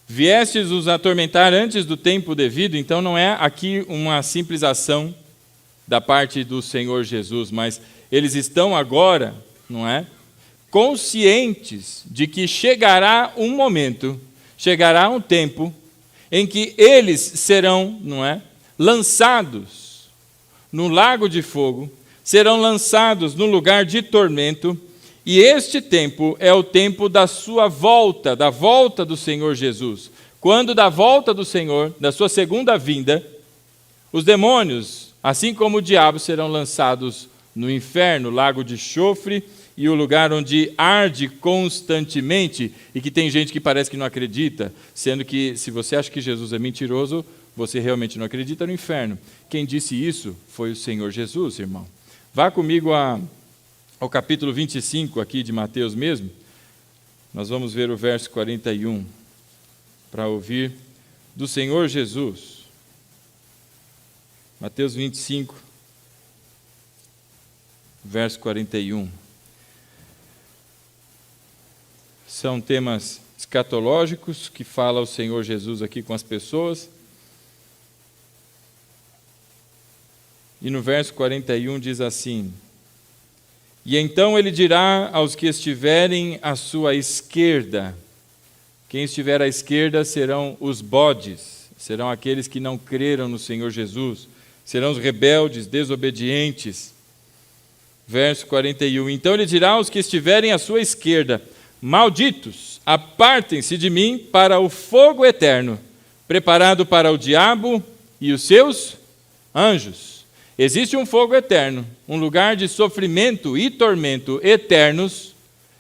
Viestes nos atormentar antes do tempo devido? Então não é aqui uma simples ação da parte do Senhor Jesus, mas eles estão agora, não é, conscientes de que chegará um momento, chegará um tempo em que eles serão, não é, lançados no lago de fogo, serão lançados no lugar de tormento, e este tempo é o tempo da sua volta, da volta do Senhor Jesus. Quando da volta do Senhor, da sua segunda vinda, os demônios, assim como o diabo, serão lançados no inferno, lago de enxofre, e o lugar onde arde constantemente, e que tem gente que parece que não acredita, sendo que se você acha que Jesus é mentiroso, você realmente não acredita no inferno. Quem disse isso foi o Senhor Jesus, irmão. Vá comigo ao capítulo 25 aqui de Mateus mesmo. Nós vamos ver o verso 41, para ouvir do Senhor Jesus. Mateus 25, verso 41. São temas escatológicos que fala o Senhor Jesus aqui com as pessoas. E no verso 41 diz assim, e então ele dirá aos que estiverem à sua esquerda, quem estiver à esquerda serão os bodes, serão aqueles que não creram no Senhor Jesus, serão os rebeldes, desobedientes. Verso 41, então ele dirá aos que estiverem à sua esquerda, malditos, apartem-se de mim para o fogo eterno, preparado para o diabo e os seus anjos. Existe um fogo eterno, um lugar de sofrimento e tormento eternos,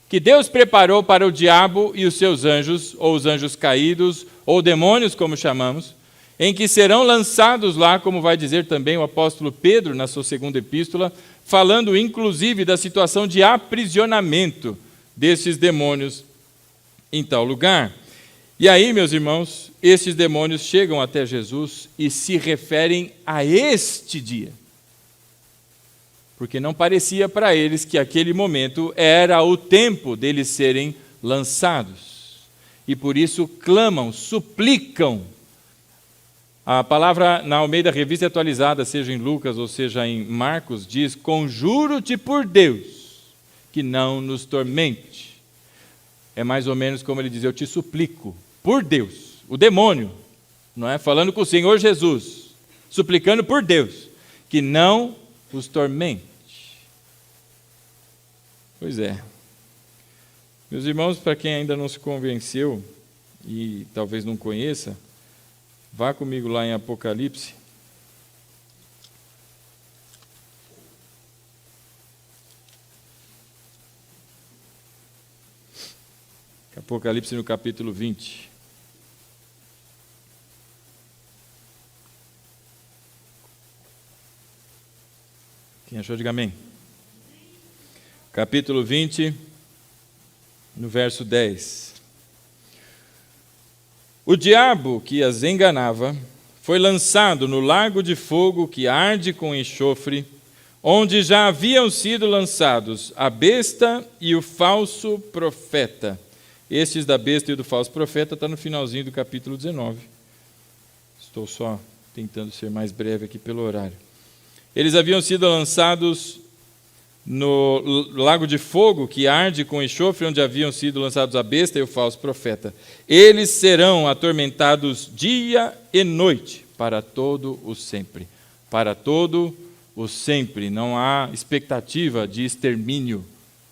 que Deus preparou para o diabo e os seus anjos, ou os anjos caídos, ou demônios, como chamamos, em que serão lançados lá, como vai dizer também o apóstolo Pedro na sua segunda epístola, falando inclusive da situação de aprisionamento desses demônios em tal lugar. E aí, meus irmãos, esses demônios chegam até Jesus e se referem a este dia. Porque não parecia para eles que aquele momento era o tempo deles serem lançados. E por isso clamam, suplicam. A palavra na Almeida Revista Atualizada, seja em Lucas ou seja em Marcos, diz: conjuro-te por Deus, que não nos tormente. É mais ou menos como ele diz: eu te suplico, por Deus, o demônio, não é? Falando com o Senhor Jesus, suplicando por Deus, que não os tormente. Pois é. Meus irmãos, para quem ainda não se convenceu e talvez não conheça, vá comigo lá em Apocalipse. Apocalipse no capítulo 20. Quem achou, diga amém. Capítulo 20, no verso 10. O diabo que as enganava foi lançado no lago de fogo que arde com enxofre, onde já haviam sido lançados a besta e o falso profeta. Estes da besta e do falso profeta está no finalzinho do capítulo 19. Estou só tentando ser mais breve aqui pelo horário. Eles haviam sido lançados no lago de fogo que arde com enxofre, onde haviam sido lançados a besta e o falso profeta. Eles serão atormentados dia e noite, para todo o sempre. Para todo o sempre. Não há expectativa de extermínio.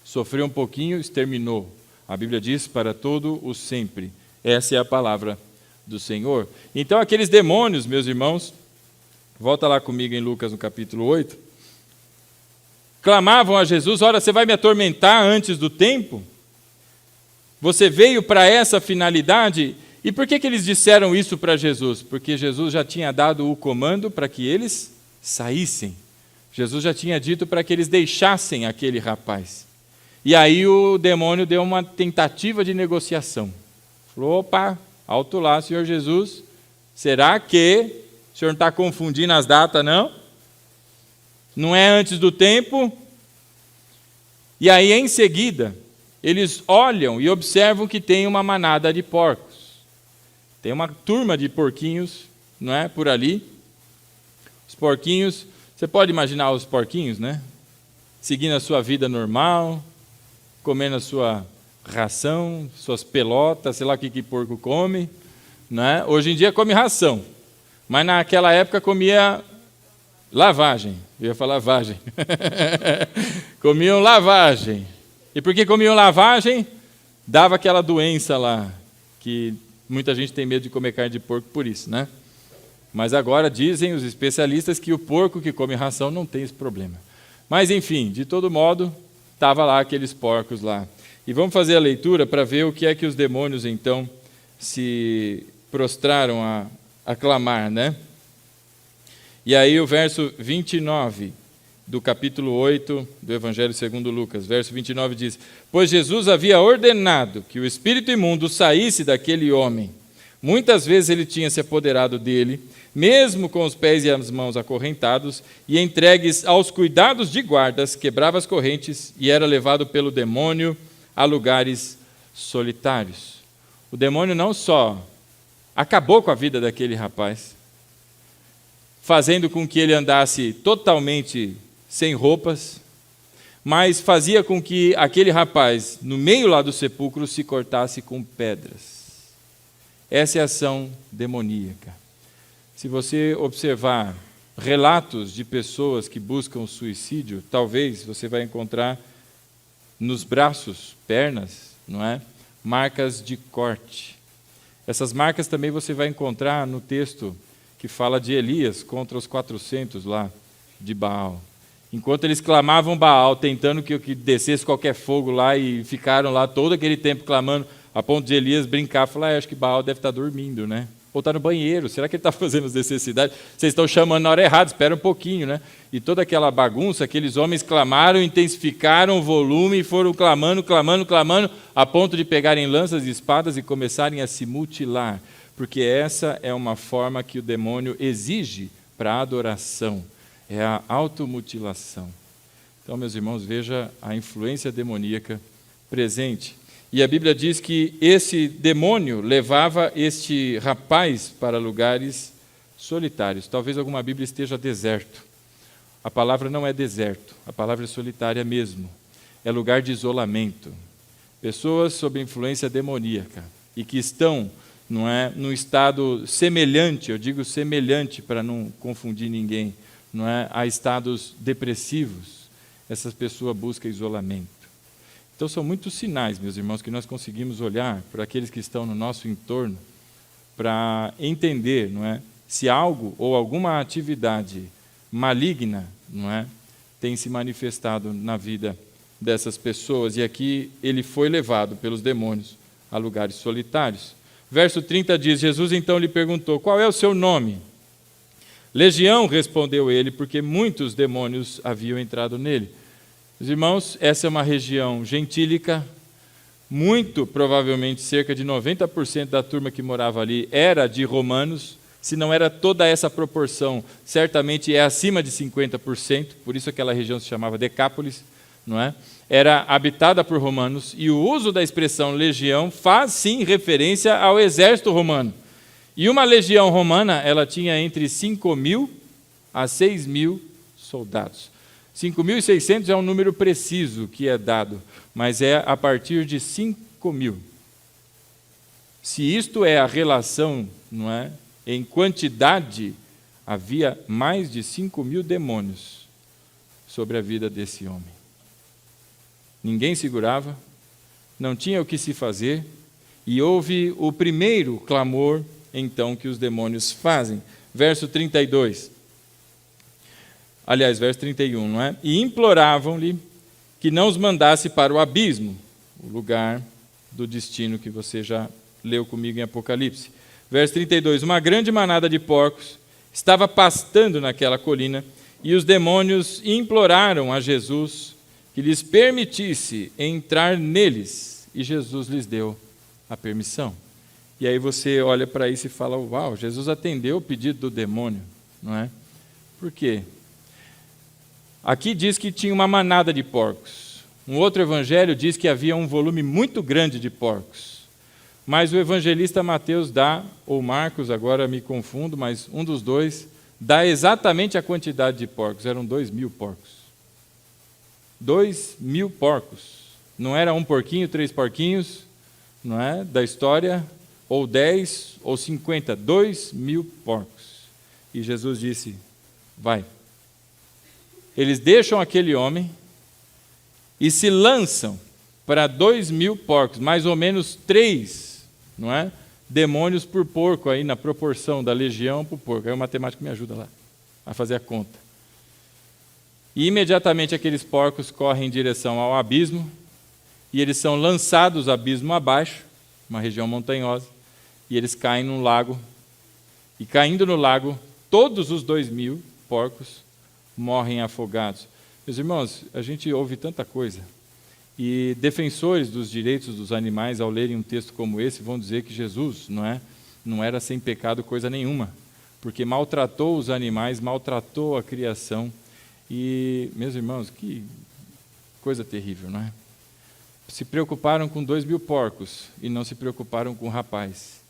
Sofreu um pouquinho, exterminou. A Bíblia diz: para todo o sempre. Essa é a palavra do Senhor. Então aqueles demônios, meus irmãos, volta lá comigo em Lucas no capítulo 8, clamavam a Jesus: ora, você vai me atormentar antes do tempo? Você veio para essa finalidade? E por que eles disseram isso para Jesus? Porque Jesus já tinha dado o comando para que eles saíssem. Jesus já tinha dito para que eles deixassem aquele rapaz. E aí o demônio deu uma tentativa de negociação. Falou: opa, alto lá, Senhor Jesus, será que o senhor não está confundindo as datas, não? Não é antes do tempo? E aí, em seguida, eles olham e observam que tem uma manada de porcos. Tem uma turma de porquinhos, não é, por ali. Os porquinhos, você pode imaginar os porquinhos, né? Seguindo a sua vida normal, comendo a sua ração, suas pelotas, sei lá o que porco come, né? Hoje em dia come ração, mas naquela época comia lavagem. Eu ia falar lavagem. Comiam lavagem. E por que comiam lavagem? Dava aquela doença lá, que muita gente tem medo de comer carne de porco por isso, né? Mas agora dizem os especialistas que o porco que come ração não tem esse problema. Mas enfim, de todo modo, estava lá aqueles porcos lá. E vamos fazer a leitura para ver o que é que os demônios então se prostraram a clamar, né? E aí o verso 29 do capítulo 8 do Evangelho segundo Lucas, verso 29 diz: pois Jesus havia ordenado que o espírito imundo saísse daquele homem. Muitas vezes ele tinha se apoderado dele, mesmo com os pés e as mãos acorrentados, e entregues aos cuidados de guardas, quebrava as correntes e era levado pelo demônio a lugares solitários. O demônio não só acabou com a vida daquele rapaz, fazendo com que ele andasse totalmente sem roupas, mas fazia com que aquele rapaz, no meio lá do sepulcro, se cortasse com pedras. Essa é a ação demoníaca. Se você observar relatos de pessoas que buscam suicídio, talvez você vai encontrar nos braços, pernas, não é? Marcas de corte. Essas marcas também você vai encontrar no texto que fala de Elias contra os 400 lá de Baal. Enquanto eles clamavam Baal, tentando que descesse qualquer fogo lá, e ficaram lá todo aquele tempo clamando, a ponto de Elias brincar, falar: acho que Baal deve estar dormindo, né? Ou está no banheiro? Será que ele está fazendo as necessidades? Vocês estão chamando na hora errada, espera um pouquinho, né? E toda aquela bagunça, aqueles homens clamaram, intensificaram o volume e foram clamando, a ponto de pegarem lanças e espadas e começarem a se mutilar. Porque essa é uma forma que o demônio exige para a adoração, é a automutilação. Então, meus irmãos, veja a influência demoníaca presente. E a Bíblia diz que esse demônio levava este rapaz para lugares solitários. Talvez alguma Bíblia esteja deserto. A palavra não é deserto, a palavra é solitária mesmo. É lugar de isolamento. Pessoas sob influência demoníaca e que estão, não é, num estado semelhante, eu digo semelhante para não confundir ninguém, não é, a estados depressivos. Essas pessoas buscam isolamento. Então, são muitos sinais, meus irmãos, que nós conseguimos olhar para aqueles que estão no nosso entorno para entender, não é, se algo ou alguma atividade maligna, não é, tem se manifestado na vida dessas pessoas. E aqui ele foi levado pelos demônios a lugares solitários. Verso 30 diz, Jesus então lhe perguntou, qual é o seu nome? Legião, respondeu ele, porque muitos demônios haviam entrado nele. Meus irmãos, essa é uma região gentílica, muito provavelmente cerca de 90% da turma que morava ali era de romanos, se não era toda essa proporção, certamente é acima de 50%, por isso aquela região se chamava Decápolis, não é? Era habitada por romanos, e o uso da expressão legião faz sim referência ao exército romano. E uma legião romana, ela tinha entre 5.000 a 6.000 soldados. 5.600 é um número preciso que é dado, mas é a partir de 5.000. Se isto é a relação, não é, em quantidade, havia mais de 5.000 demônios sobre a vida desse homem. Ninguém segurava, não tinha o que se fazer, e houve o primeiro clamor, então, que os demônios fazem. Verso 32. Aliás, verso 31, não é? E imploravam-lhe que não os mandasse para o abismo, o lugar do destino que você já leu comigo em Apocalipse. Verso 32, uma grande manada de porcos estava pastando naquela colina, e os demônios imploraram a Jesus que lhes permitisse entrar neles, e Jesus lhes deu a permissão. E aí você olha para isso e fala, uau, Jesus atendeu o pedido do demônio, não é? Por quê? Aqui diz que tinha uma manada de porcos. Um outro evangelho diz que havia um volume muito grande de porcos. Mas o evangelista Mateus dá, ou Marcos, agora me confundo, mas um dos dois, dá exatamente a quantidade de porcos. Eram 2.000 porcos. 2.000 porcos. Não era um porquinho, 3 porquinhos, não é? Da história, ou 10, ou 50. 2.000 porcos. E Jesus disse, vai. Eles deixam aquele homem e se lançam para 2.000 porcos, mais ou menos 3, não é? Demônios por porco, aí na proporção da legião para o porco. Aí o matemático me ajuda lá a fazer a conta. E imediatamente aqueles porcos correm em direção ao abismo, e eles são lançados abismo abaixo, uma região montanhosa, e eles caem num lago. E caindo no lago, todos os 2.000 porcos morrem afogados. Meus irmãos, a gente ouve tanta coisa, e defensores dos direitos dos animais, ao lerem um texto como esse, vão dizer que Jesus não era sem pecado coisa nenhuma, porque maltratou os animais, maltratou a criação. E, meus irmãos, que coisa terrível, não é? Se preocuparam com 2.000 porcos e não se preocuparam com o rapaz,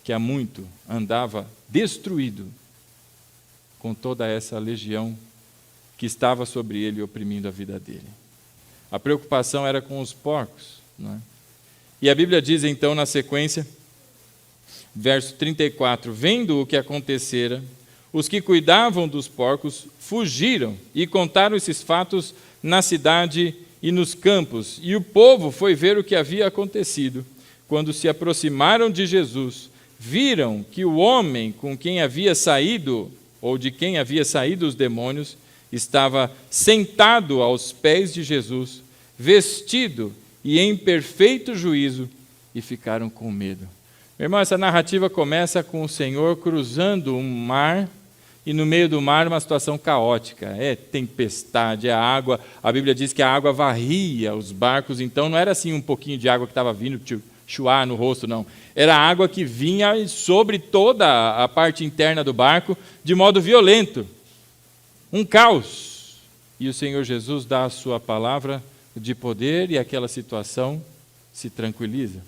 que há muito andava destruído com toda essa legião que estava sobre ele oprimindo a vida dele. A preocupação era com os porcos, não é? E a Bíblia diz então na sequência, verso 34, vendo o que acontecera, os que cuidavam dos porcos fugiram e contaram esses fatos na cidade e nos campos, e o povo foi ver o que havia acontecido. Quando se aproximaram de Jesus, viram que o homem com quem havia saído, ou de quem havia saído os demônios, estava sentado aos pés de Jesus, vestido e em perfeito juízo, e ficaram com medo. Meu irmão, essa narrativa começa com o Senhor cruzando um mar e no meio do mar uma situação caótica. É tempestade, é água. A Bíblia diz que a água varria os barcos, então não era assim um pouquinho de água que estava vindo chuar no rosto, não. Era água que vinha sobre toda a parte interna do barco de modo violento. Um caos. E o Senhor Jesus dá a sua palavra de poder e aquela situação se tranquiliza.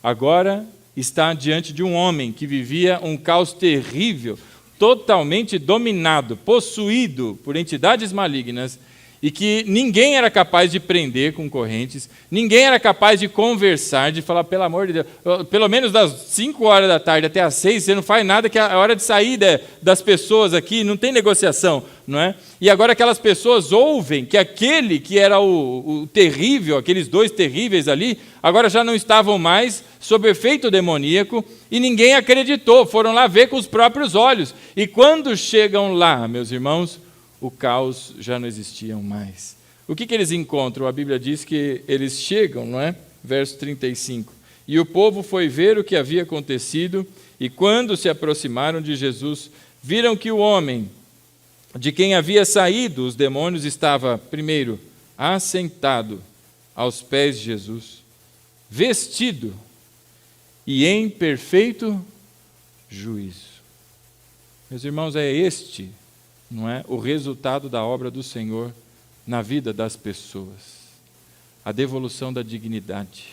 Agora está diante de um homem que vivia um caos terrível, totalmente dominado, possuído por entidades malignas, e que ninguém era capaz de prender com correntes, ninguém era capaz de conversar, de falar, pelo amor de Deus, pelo menos das 5 horas da tarde até às 6, você não faz nada, que é a hora de sair das pessoas aqui, não tem negociação, não é? E agora aquelas pessoas ouvem que aquele que era o terrível, aqueles 2 terríveis ali, agora já não estavam mais sob efeito demoníaco, e ninguém acreditou, foram lá ver com os próprios olhos. E quando chegam lá, meus irmãos, o caos já não existia mais. O que eles encontram? A Bíblia diz que eles chegam, não é? Verso 35. E o povo foi ver o que havia acontecido, e quando se aproximaram de Jesus, viram que o homem de quem havia saído os demônios estava, primeiro, assentado aos pés de Jesus, vestido e em perfeito juízo. Meus irmãos, é este, não é, o resultado da obra do Senhor na vida das pessoas. A devolução da dignidade,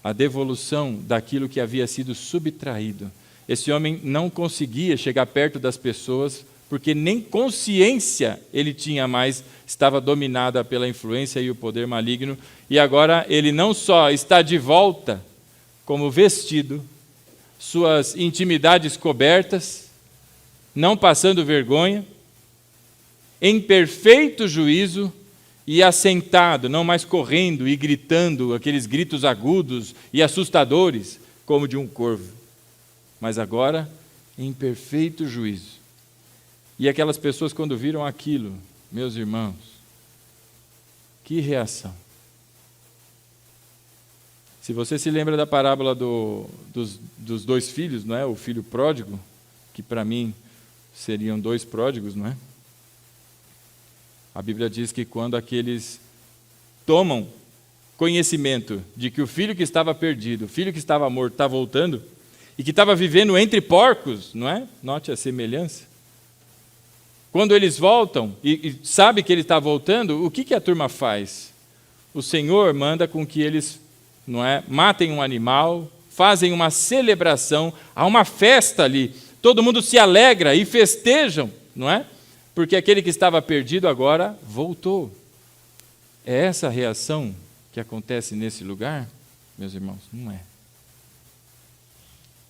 a devolução daquilo que havia sido subtraído. Esse homem não conseguia chegar perto das pessoas, porque nem consciência ele tinha mais, estava dominada pela influência e o poder maligno, e agora ele não só está de volta, como vestido, suas intimidades cobertas, não passando vergonha, em perfeito juízo e assentado, não mais correndo e gritando aqueles gritos agudos e assustadores, como de um corvo, mas agora em perfeito juízo. E aquelas pessoas, quando viram aquilo, meus irmãos, que reação! Se você se lembra da parábola dos 2 filhos, não é? O filho pródigo, que para mim seriam 2 pródigos, não é? A Bíblia diz que quando aqueles tomam conhecimento de que o filho que estava perdido, o filho que estava morto, está voltando, e que estava vivendo entre porcos, não é? Note a semelhança. Quando eles voltam e sabe que ele está voltando, o que a turma faz? O Senhor manda com que eles, não é, matem um animal, fazem uma celebração, há uma festa ali, todo mundo se alegra e festejam, não é? Porque aquele que estava perdido agora voltou. É essa a reação que acontece nesse lugar, meus irmãos? Não é.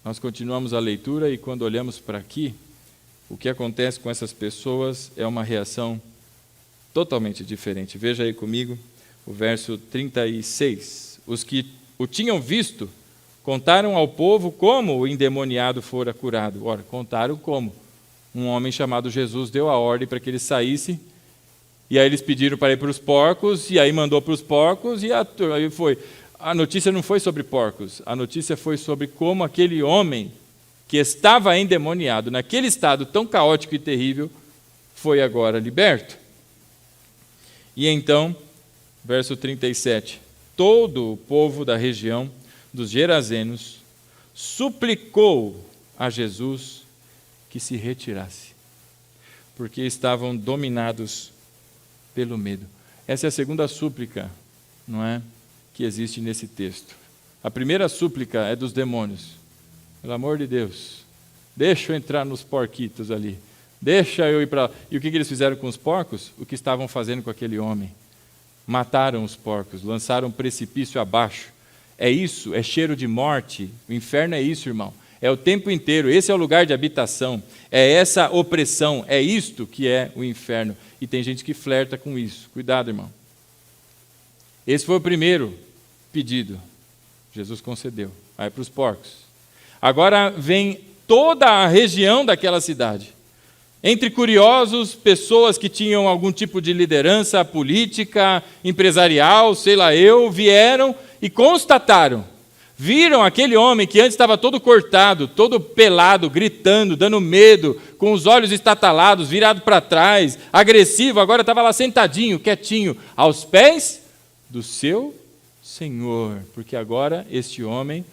Nós continuamos a leitura e quando olhamos para aqui, o que acontece com essas pessoas é uma reação totalmente diferente. Veja aí comigo o verso 36. Os que o tinham visto contaram ao povo como o endemoniado fora curado. Ora, contaram como. Um homem chamado Jesus deu a ordem para que ele saísse, e aí eles pediram para ir para os porcos, e aí mandou para os porcos, e aí foi. A notícia não foi sobre porcos, a notícia foi sobre como aquele homem que estava endemoniado, naquele estado tão caótico e terrível, foi agora liberto. E então, verso 37, todo o povo da região dos Gerazenos suplicou a Jesus que se retirasse, porque estavam dominados pelo medo. Essa é a segunda súplica, não é, que existe nesse texto. A primeira súplica é dos demônios. Pelo amor de Deus, deixa eu entrar nos porquitos ali, deixa eu ir para lá. E o que eles fizeram com os porcos? O que estavam fazendo com aquele homem? Mataram os porcos, lançaram um precipício abaixo. É isso, é cheiro de morte. O inferno é isso, irmão. É o tempo inteiro, esse é o lugar de habitação, é essa opressão, é isto que é o inferno. E tem gente que flerta com isso. Cuidado, irmão. Esse foi o primeiro pedido. Jesus concedeu. Vai para os porcos. Agora vem toda a região daquela cidade. Entre curiosos, pessoas que tinham algum tipo de liderança política, empresarial, sei lá eu, vieram e constataram. Viram aquele homem que antes estava todo cortado, todo pelado, gritando, dando medo, com os olhos estatalados, virado para trás, agressivo, agora estava lá sentadinho, quietinho, aos pés do seu Senhor, porque agora este homem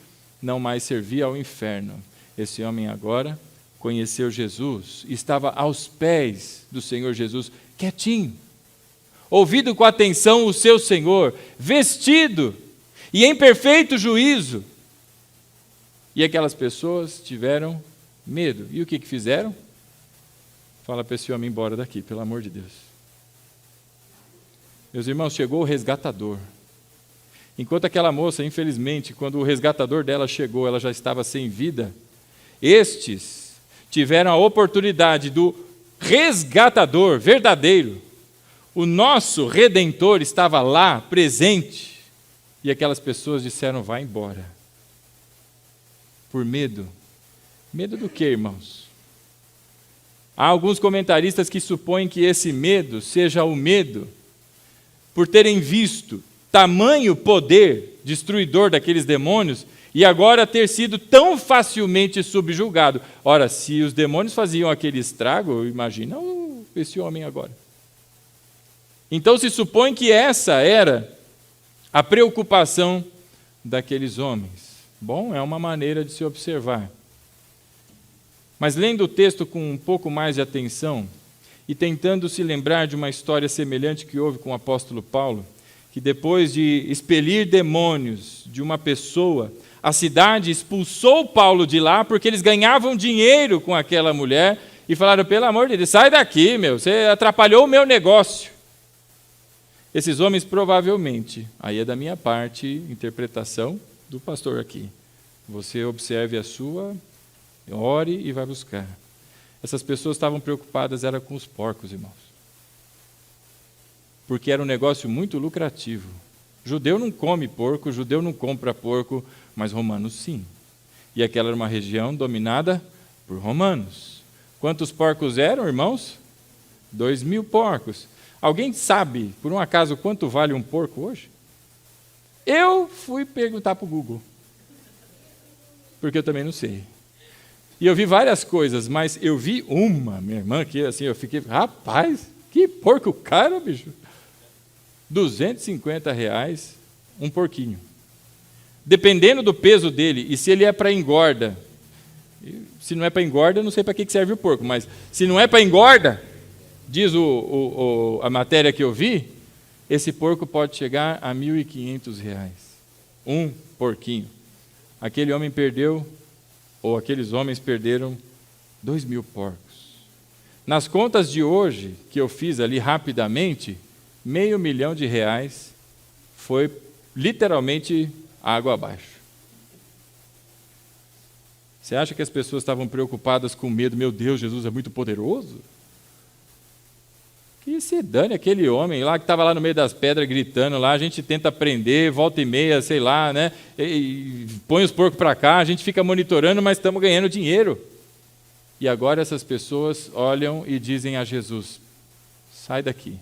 não mais servia ao inferno. Esse homem agora conheceu Jesus, estava aos pés do Senhor Jesus, quietinho, ouvindo com atenção o seu Senhor, vestido e em perfeito juízo. E aquelas pessoas tiveram medo. E o que fizeram? Fala para esse homem ir embora daqui, pelo amor de Deus. Meus irmãos, chegou o resgatador. Enquanto aquela moça, infelizmente, quando o resgatador dela chegou, ela já estava sem vida, estes tiveram a oportunidade do resgatador verdadeiro. O nosso Redentor estava lá, presente. E aquelas pessoas disseram, vai embora. Por medo. Medo do quê, irmãos? Há alguns comentaristas que supõem que esse medo seja o medo por terem visto tamanho poder destruidor daqueles demônios e agora ter sido tão facilmente subjugado. Ora, se os demônios faziam aquele estrago, imagina esse homem agora. Então se supõe que essa era a preocupação daqueles homens. Bom, é uma maneira de se observar. Mas lendo o texto com um pouco mais de atenção e tentando se lembrar de uma história semelhante que houve com o apóstolo Paulo, que depois de expelir demônios de uma pessoa, a cidade expulsou Paulo de lá porque eles ganhavam dinheiro com aquela mulher e falaram, pelo amor de Deus, sai daqui, você atrapalhou o meu negócio. Esses homens provavelmente, aí é da minha parte, interpretação do pastor aqui. Você observe a sua, ore e vai buscar. Essas pessoas estavam preocupadas, era com os porcos, irmãos. Porque era um negócio muito lucrativo. Judeu não come porco, judeu não compra porco, mas romanos sim. E aquela era uma região dominada por romanos. Quantos porcos eram, irmãos? 2.000 porcos. Alguém sabe, por um acaso, quanto vale um porco hoje? Eu fui perguntar para o Google, porque eu também não sei. E eu vi várias coisas, mas eu vi uma, minha irmã, que assim, eu fiquei, rapaz, que porco caro, bicho. R$250 um porquinho. Dependendo do peso dele, e se ele é para engorda, se não é para engorda, eu não sei para que serve o porco, mas se não é para engorda, diz a matéria que eu vi, esse porco pode chegar a R$1.500. Um porquinho. Aquele homem perdeu, ou aqueles homens perderam 2.000 porcos. Nas contas de hoje, que eu fiz ali rapidamente, R$500 mil foi literalmente água abaixo. Você acha que as pessoas estavam preocupadas com medo? Meu Deus, Jesus é muito poderoso? Que se dane aquele homem lá que estava lá no meio das pedras gritando lá, a gente tenta prender, volta e meia, sei lá, né? E põe os porcos para cá, a gente fica monitorando, mas estamos ganhando dinheiro. E agora essas pessoas olham e dizem a Jesus, sai daqui,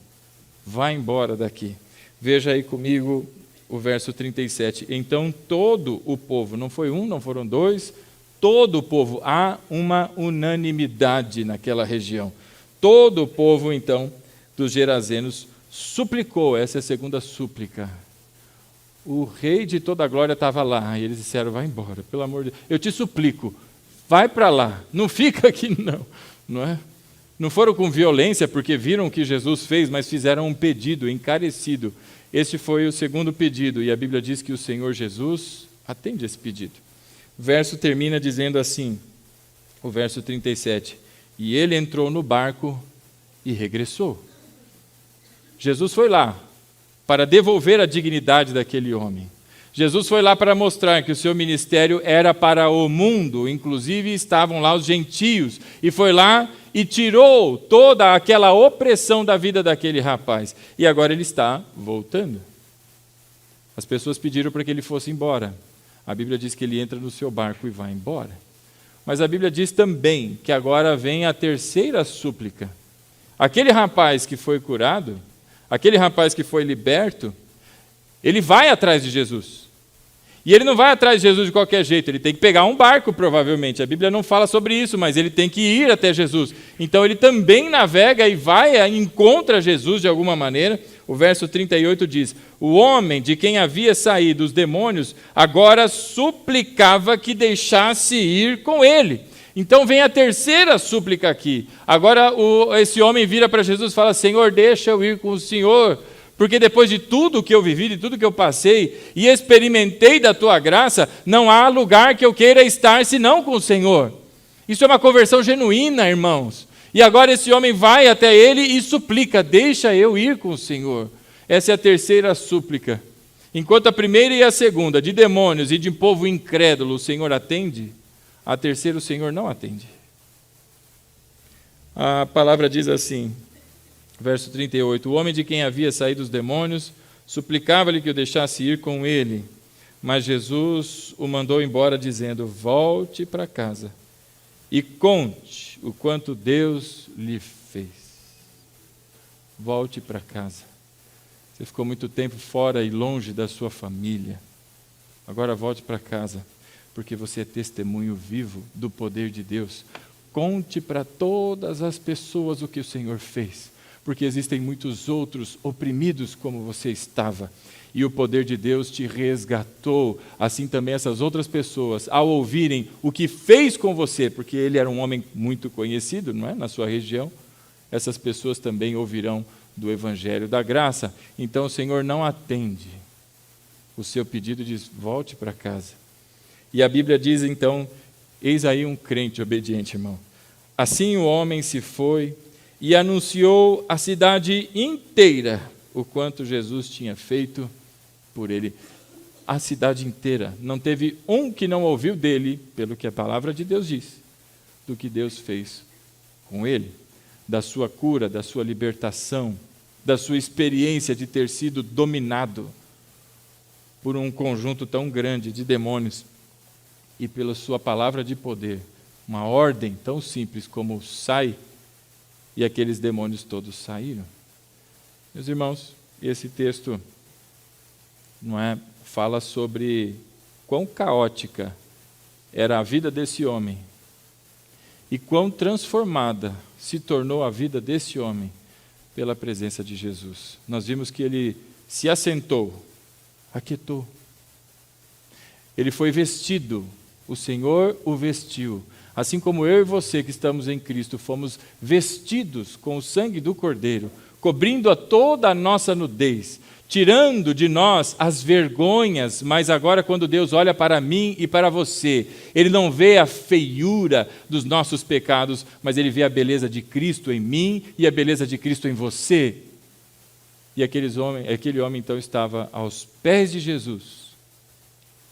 vai embora daqui. Veja aí comigo o verso 37. Então todo o povo, não foi um, não foram dois, todo o povo, há uma unanimidade naquela região. Todo o povo, então, dos Gerazenos suplicou, essa é a segunda súplica. O rei de toda a glória estava lá, e eles disseram, vai embora, pelo amor de Deus, eu te suplico, vai para lá, não fica aqui não é? Não foram com violência, porque viram o que Jesus fez, mas fizeram um pedido encarecido. Este foi o segundo pedido, e a Bíblia diz que o Senhor Jesus atende esse pedido. O verso termina dizendo assim, o verso 37, e ele entrou no barco e regressou. Jesus foi lá para devolver a dignidade daquele homem. Jesus foi lá para mostrar que o seu ministério era para o mundo, inclusive estavam lá os gentios, e foi lá e tirou toda aquela opressão da vida daquele rapaz. E agora ele está voltando. As pessoas pediram para que ele fosse embora. A Bíblia diz que ele entra no seu barco e vai embora. Mas a Bíblia diz também que agora vem a terceira súplica. Aquele rapaz que foi curado, aquele rapaz que foi liberto, ele vai atrás de Jesus. E ele não vai atrás de Jesus de qualquer jeito, ele tem que pegar um barco, provavelmente. A Bíblia não fala sobre isso, mas ele tem que ir até Jesus. Então ele também navega e vai, encontra Jesus de alguma maneira. O verso 38 diz: o homem de quem havia saído os demônios agora suplicava que deixasse ir com ele. Então vem a terceira súplica aqui. Agora esse homem vira para Jesus e fala: Senhor, deixa eu ir com o Senhor, porque depois de tudo que eu vivi, de tudo que eu passei e experimentei da tua graça, não há lugar que eu queira estar senão com o Senhor. Isso é uma conversão genuína, irmãos. E agora esse homem vai até ele e suplica: deixa eu ir com o Senhor. Essa é a terceira súplica. Enquanto a primeira e a segunda, de demônios e de povo incrédulo, o Senhor atende, a terceira o Senhor não atende. A palavra diz assim, verso 38, o homem de quem havia saído os demônios suplicava-lhe que o deixasse ir com ele, mas Jesus o mandou embora dizendo: volte para casa e conte o quanto Deus lhe fez. Volte para casa. Você ficou muito tempo fora e longe da sua família. Agora volte para casa, porque você é testemunho vivo do poder de Deus. Conte para todas as pessoas o que o Senhor fez, porque existem muitos outros oprimidos como você estava, e o poder de Deus te resgatou. Assim também essas outras pessoas, ao ouvirem o que fez com você, porque ele era um homem muito conhecido, não é, na sua região, essas pessoas também ouvirão do Evangelho da graça. Então o Senhor não atende o seu pedido e diz: volte para casa. E a Bíblia diz então, eis aí um crente obediente, irmão. Assim o homem se foi e anunciou à cidade inteira o quanto Jesus tinha feito por ele. A cidade inteira. Não teve um que não ouviu dele, pelo que a palavra de Deus diz, do que Deus fez com ele, da sua cura, da sua libertação, da sua experiência de ter sido dominado por um conjunto tão grande de demônios e pela sua palavra de poder, uma ordem tão simples como sai, e aqueles demônios todos saíram. Meus irmãos, esse texto fala sobre quão caótica era a vida desse homem e quão transformada se tornou a vida desse homem pela presença de Jesus. Nós vimos que ele se assentou, aquietou. Ele foi vestido, o Senhor o vestiu. Assim como eu e você que estamos em Cristo fomos vestidos com o sangue do Cordeiro, cobrindo a toda a nossa nudez, tirando de nós as vergonhas, mas agora quando Deus olha para mim e para você, Ele não vê a feiura dos nossos pecados, mas Ele vê a beleza de Cristo em mim e a beleza de Cristo em você. E aquele homem então estava aos pés de Jesus,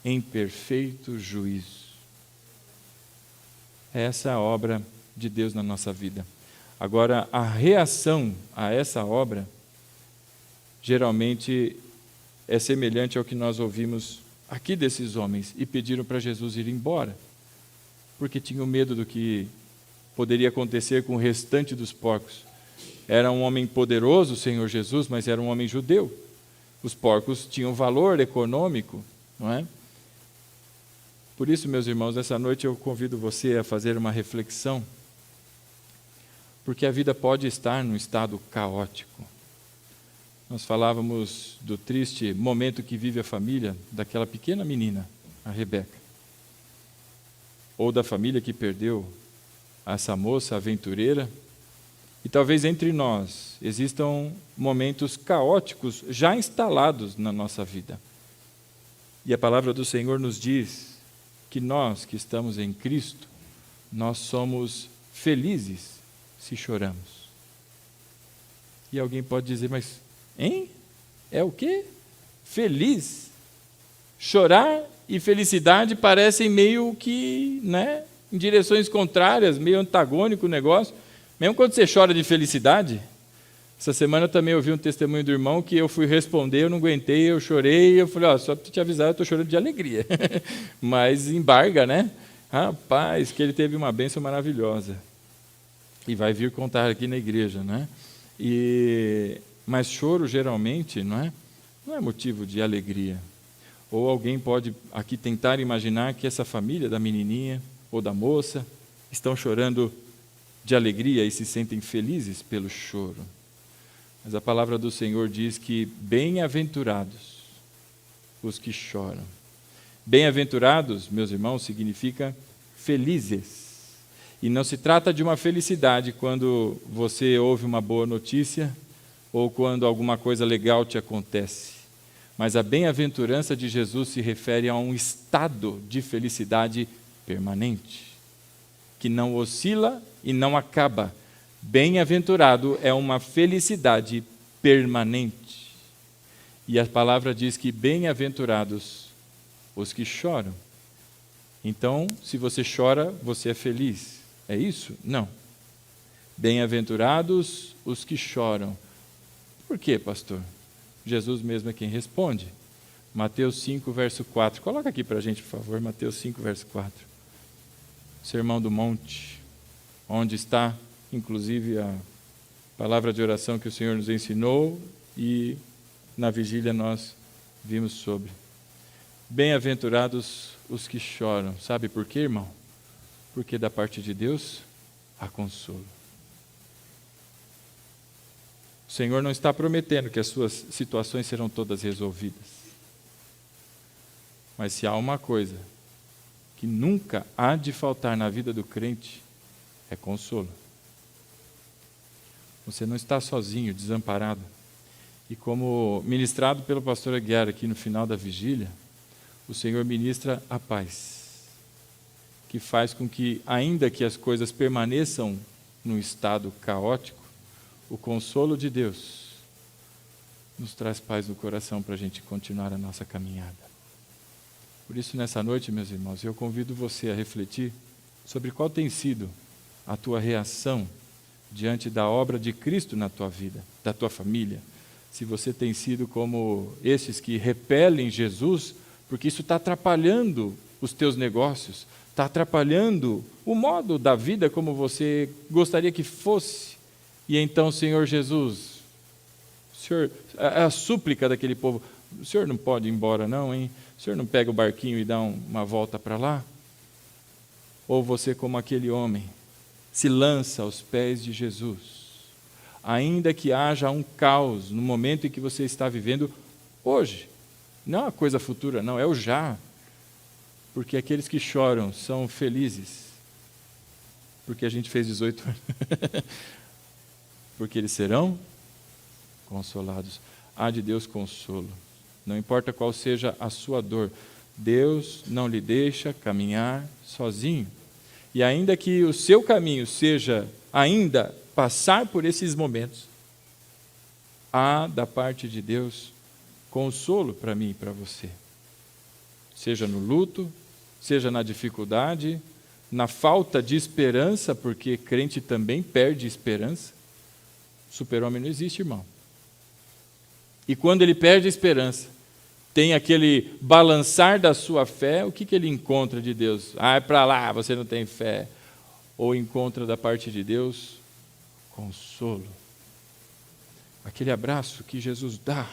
em perfeito juízo. Essa é a obra de Deus na nossa vida. Agora, a reação a essa obra geralmente é semelhante ao que nós ouvimos aqui desses homens, e pediram para Jesus ir embora, porque tinham medo do que poderia acontecer com o restante dos porcos. Era um homem poderoso, o Senhor Jesus, mas era um homem judeu. Os porcos tinham valor econômico, não é? Por isso, meus irmãos, nessa noite eu convido você a fazer uma reflexão, porque a vida pode estar num estado caótico. Nós falávamos do triste momento que vive a família daquela pequena menina, a Rebeca, ou da família que perdeu essa moça aventureira, e talvez entre nós existam momentos caóticos já instalados na nossa vida. E a palavra do Senhor nos diz que nós que estamos em Cristo, nós somos felizes se choramos. E alguém pode dizer, mas, hein? É o quê? Feliz? Chorar e felicidade parecem meio que, né, em direções contrárias, meio antagônico o negócio. Mesmo quando você chora de felicidade. Essa semana eu também ouvi um testemunho do irmão que eu fui responder, eu não aguentei, eu chorei, eu falei, só para te avisar, eu estou chorando de alegria. Mas embarga, né? Rapaz, que ele teve uma bênção maravilhosa. E vai vir contar aqui na igreja, né? Mas choro geralmente não é motivo de alegria. Ou alguém pode aqui tentar imaginar que essa família da menininha ou da moça estão chorando de alegria e se sentem felizes pelo choro. Mas a palavra do Senhor diz que bem-aventurados os que choram. Bem-aventurados, meus irmãos, significa felizes. E não se trata de uma felicidade quando você ouve uma boa notícia ou quando alguma coisa legal te acontece. Mas a bem-aventurança de Jesus se refere a um estado de felicidade permanente, que não oscila e não acaba. Bem-aventurado é uma felicidade permanente. E a palavra diz que bem-aventurados os que choram. Então, se você chora, você é feliz. É isso? Não. Bem-aventurados os que choram. Por quê, pastor? Jesus mesmo é quem responde. Mateus 5, verso 4. Coloca aqui para a gente, por favor, Mateus 5, verso 4. Sermão do Monte, onde está, inclusive, a palavra de oração que o Senhor nos ensinou e na vigília nós vimos sobre. Bem-aventurados os que choram. Sabe por quê, irmão? Porque da parte de Deus há consolo. O Senhor não está prometendo que as suas situações serão todas resolvidas. Mas se há uma coisa que nunca há de faltar na vida do crente, é consolo. Você não está sozinho, desamparado. E como ministrado pelo pastor Aguiar aqui no final da vigília, o Senhor ministra a paz, que faz com que, ainda que as coisas permaneçam num estado caótico, o consolo de Deus nos traz paz no coração para a gente continuar a nossa caminhada. Por isso, nessa noite, meus irmãos, eu convido você a refletir sobre qual tem sido a tua reação diante da obra de Cristo na tua vida, da tua família. Se você tem sido como esses que repelem Jesus, porque isso está atrapalhando os teus negócios, está atrapalhando o modo da vida como você gostaria que fosse. E então, Senhor Jesus, Senhor, a súplica daquele povo, o Senhor não pode ir embora não, hein? O Senhor não pega o barquinho e dá uma volta para lá? Ou você, como aquele homem, se lança aos pés de Jesus, ainda que haja um caos no momento em que você está vivendo hoje, não a coisa futura, não, é o já, porque aqueles que choram são felizes, porque a gente fez 18 anos, porque eles serão consolados. Há de Deus consolo, não importa qual seja a sua dor, Deus não lhe deixa caminhar sozinho. E ainda que o seu caminho seja ainda passar por esses momentos, há da parte de Deus consolo para mim e para você. Seja no luto, seja na dificuldade, na falta de esperança, porque crente também perde esperança. Super-homem não existe, irmão. E quando ele perde a esperança, tem aquele balançar da sua fé, o que ele encontra de Deus? Ah, é para lá, você não tem fé. Ou encontra da parte de Deus consolo. Aquele abraço que Jesus dá.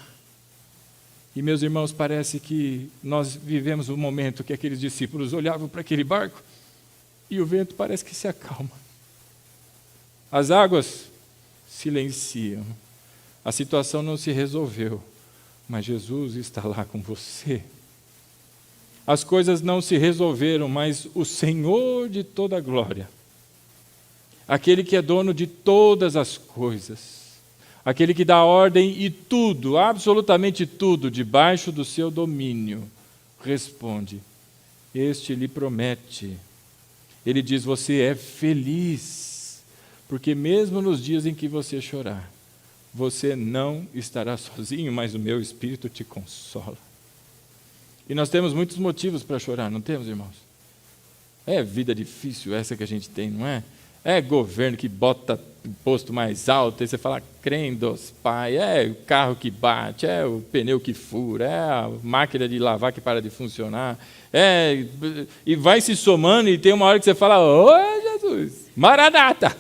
E, meus irmãos, parece que nós vivemos um momento que aqueles discípulos olhavam para aquele barco e o vento parece que se acalma. As águas silenciam. A situação não se resolveu. Mas Jesus está lá com você. As coisas não se resolveram, mas o Senhor de toda a glória, aquele que é dono de todas as coisas, aquele que dá ordem e tudo, absolutamente tudo, debaixo do seu domínio, responde. Este lhe promete. Ele diz, você é feliz, porque mesmo nos dias em que você chorar, você não estará sozinho, mas o meu Espírito te consola. E nós temos muitos motivos para chorar, não temos, irmãos? É vida difícil essa que a gente tem, não é? É governo que bota imposto mais alto, e você fala, crendos, pai, é o carro que bate, é o pneu que fura, é a máquina de lavar que para de funcionar, e vai se somando, e tem uma hora que você fala, ô Jesus, maranata,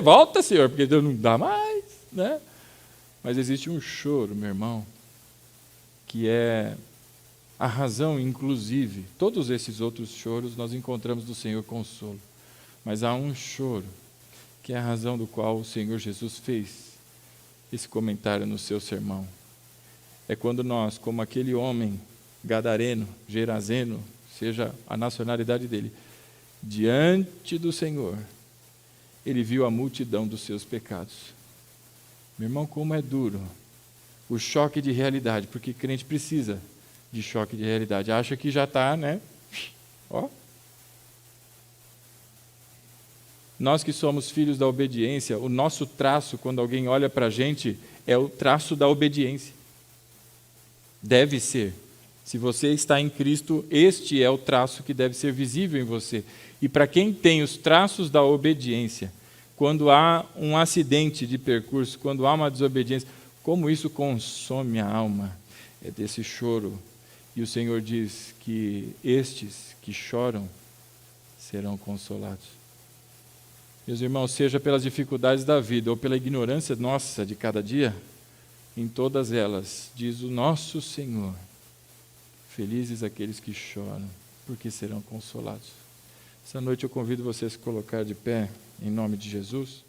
volta, Senhor, porque Deus não dá mais. Né? Mas existe um choro, meu irmão, que é A razão, inclusive, todos esses outros choros nós encontramos do Senhor consolo. Mas há um choro, que é a razão do qual o Senhor Jesus fez esse comentário no seu sermão. É quando nós, como aquele homem gadareno, gerazeno, seja a nacionalidade dele, diante do Senhor, ele viu a multidão dos seus pecados. Meu irmão, como é duro o choque de realidade, porque crente precisa de choque de realidade. Acha que já está, né? Ó. Nós que somos filhos da obediência, o nosso traço, quando alguém olha para a gente, é o traço da obediência. Deve ser. Se você está em Cristo, este é o traço que deve ser visível em você. E para quem tem os traços da obediência, quando há um acidente de percurso, quando há uma desobediência, como isso consome a alma? É desse choro. E o Senhor diz que estes que choram serão consolados. Meus irmãos, seja pelas dificuldades da vida ou pela ignorância nossa de cada dia, em todas elas, diz o nosso Senhor, felizes aqueles que choram, porque serão consolados. Essa noite eu convido você a se colocar de pé, em nome de Jesus.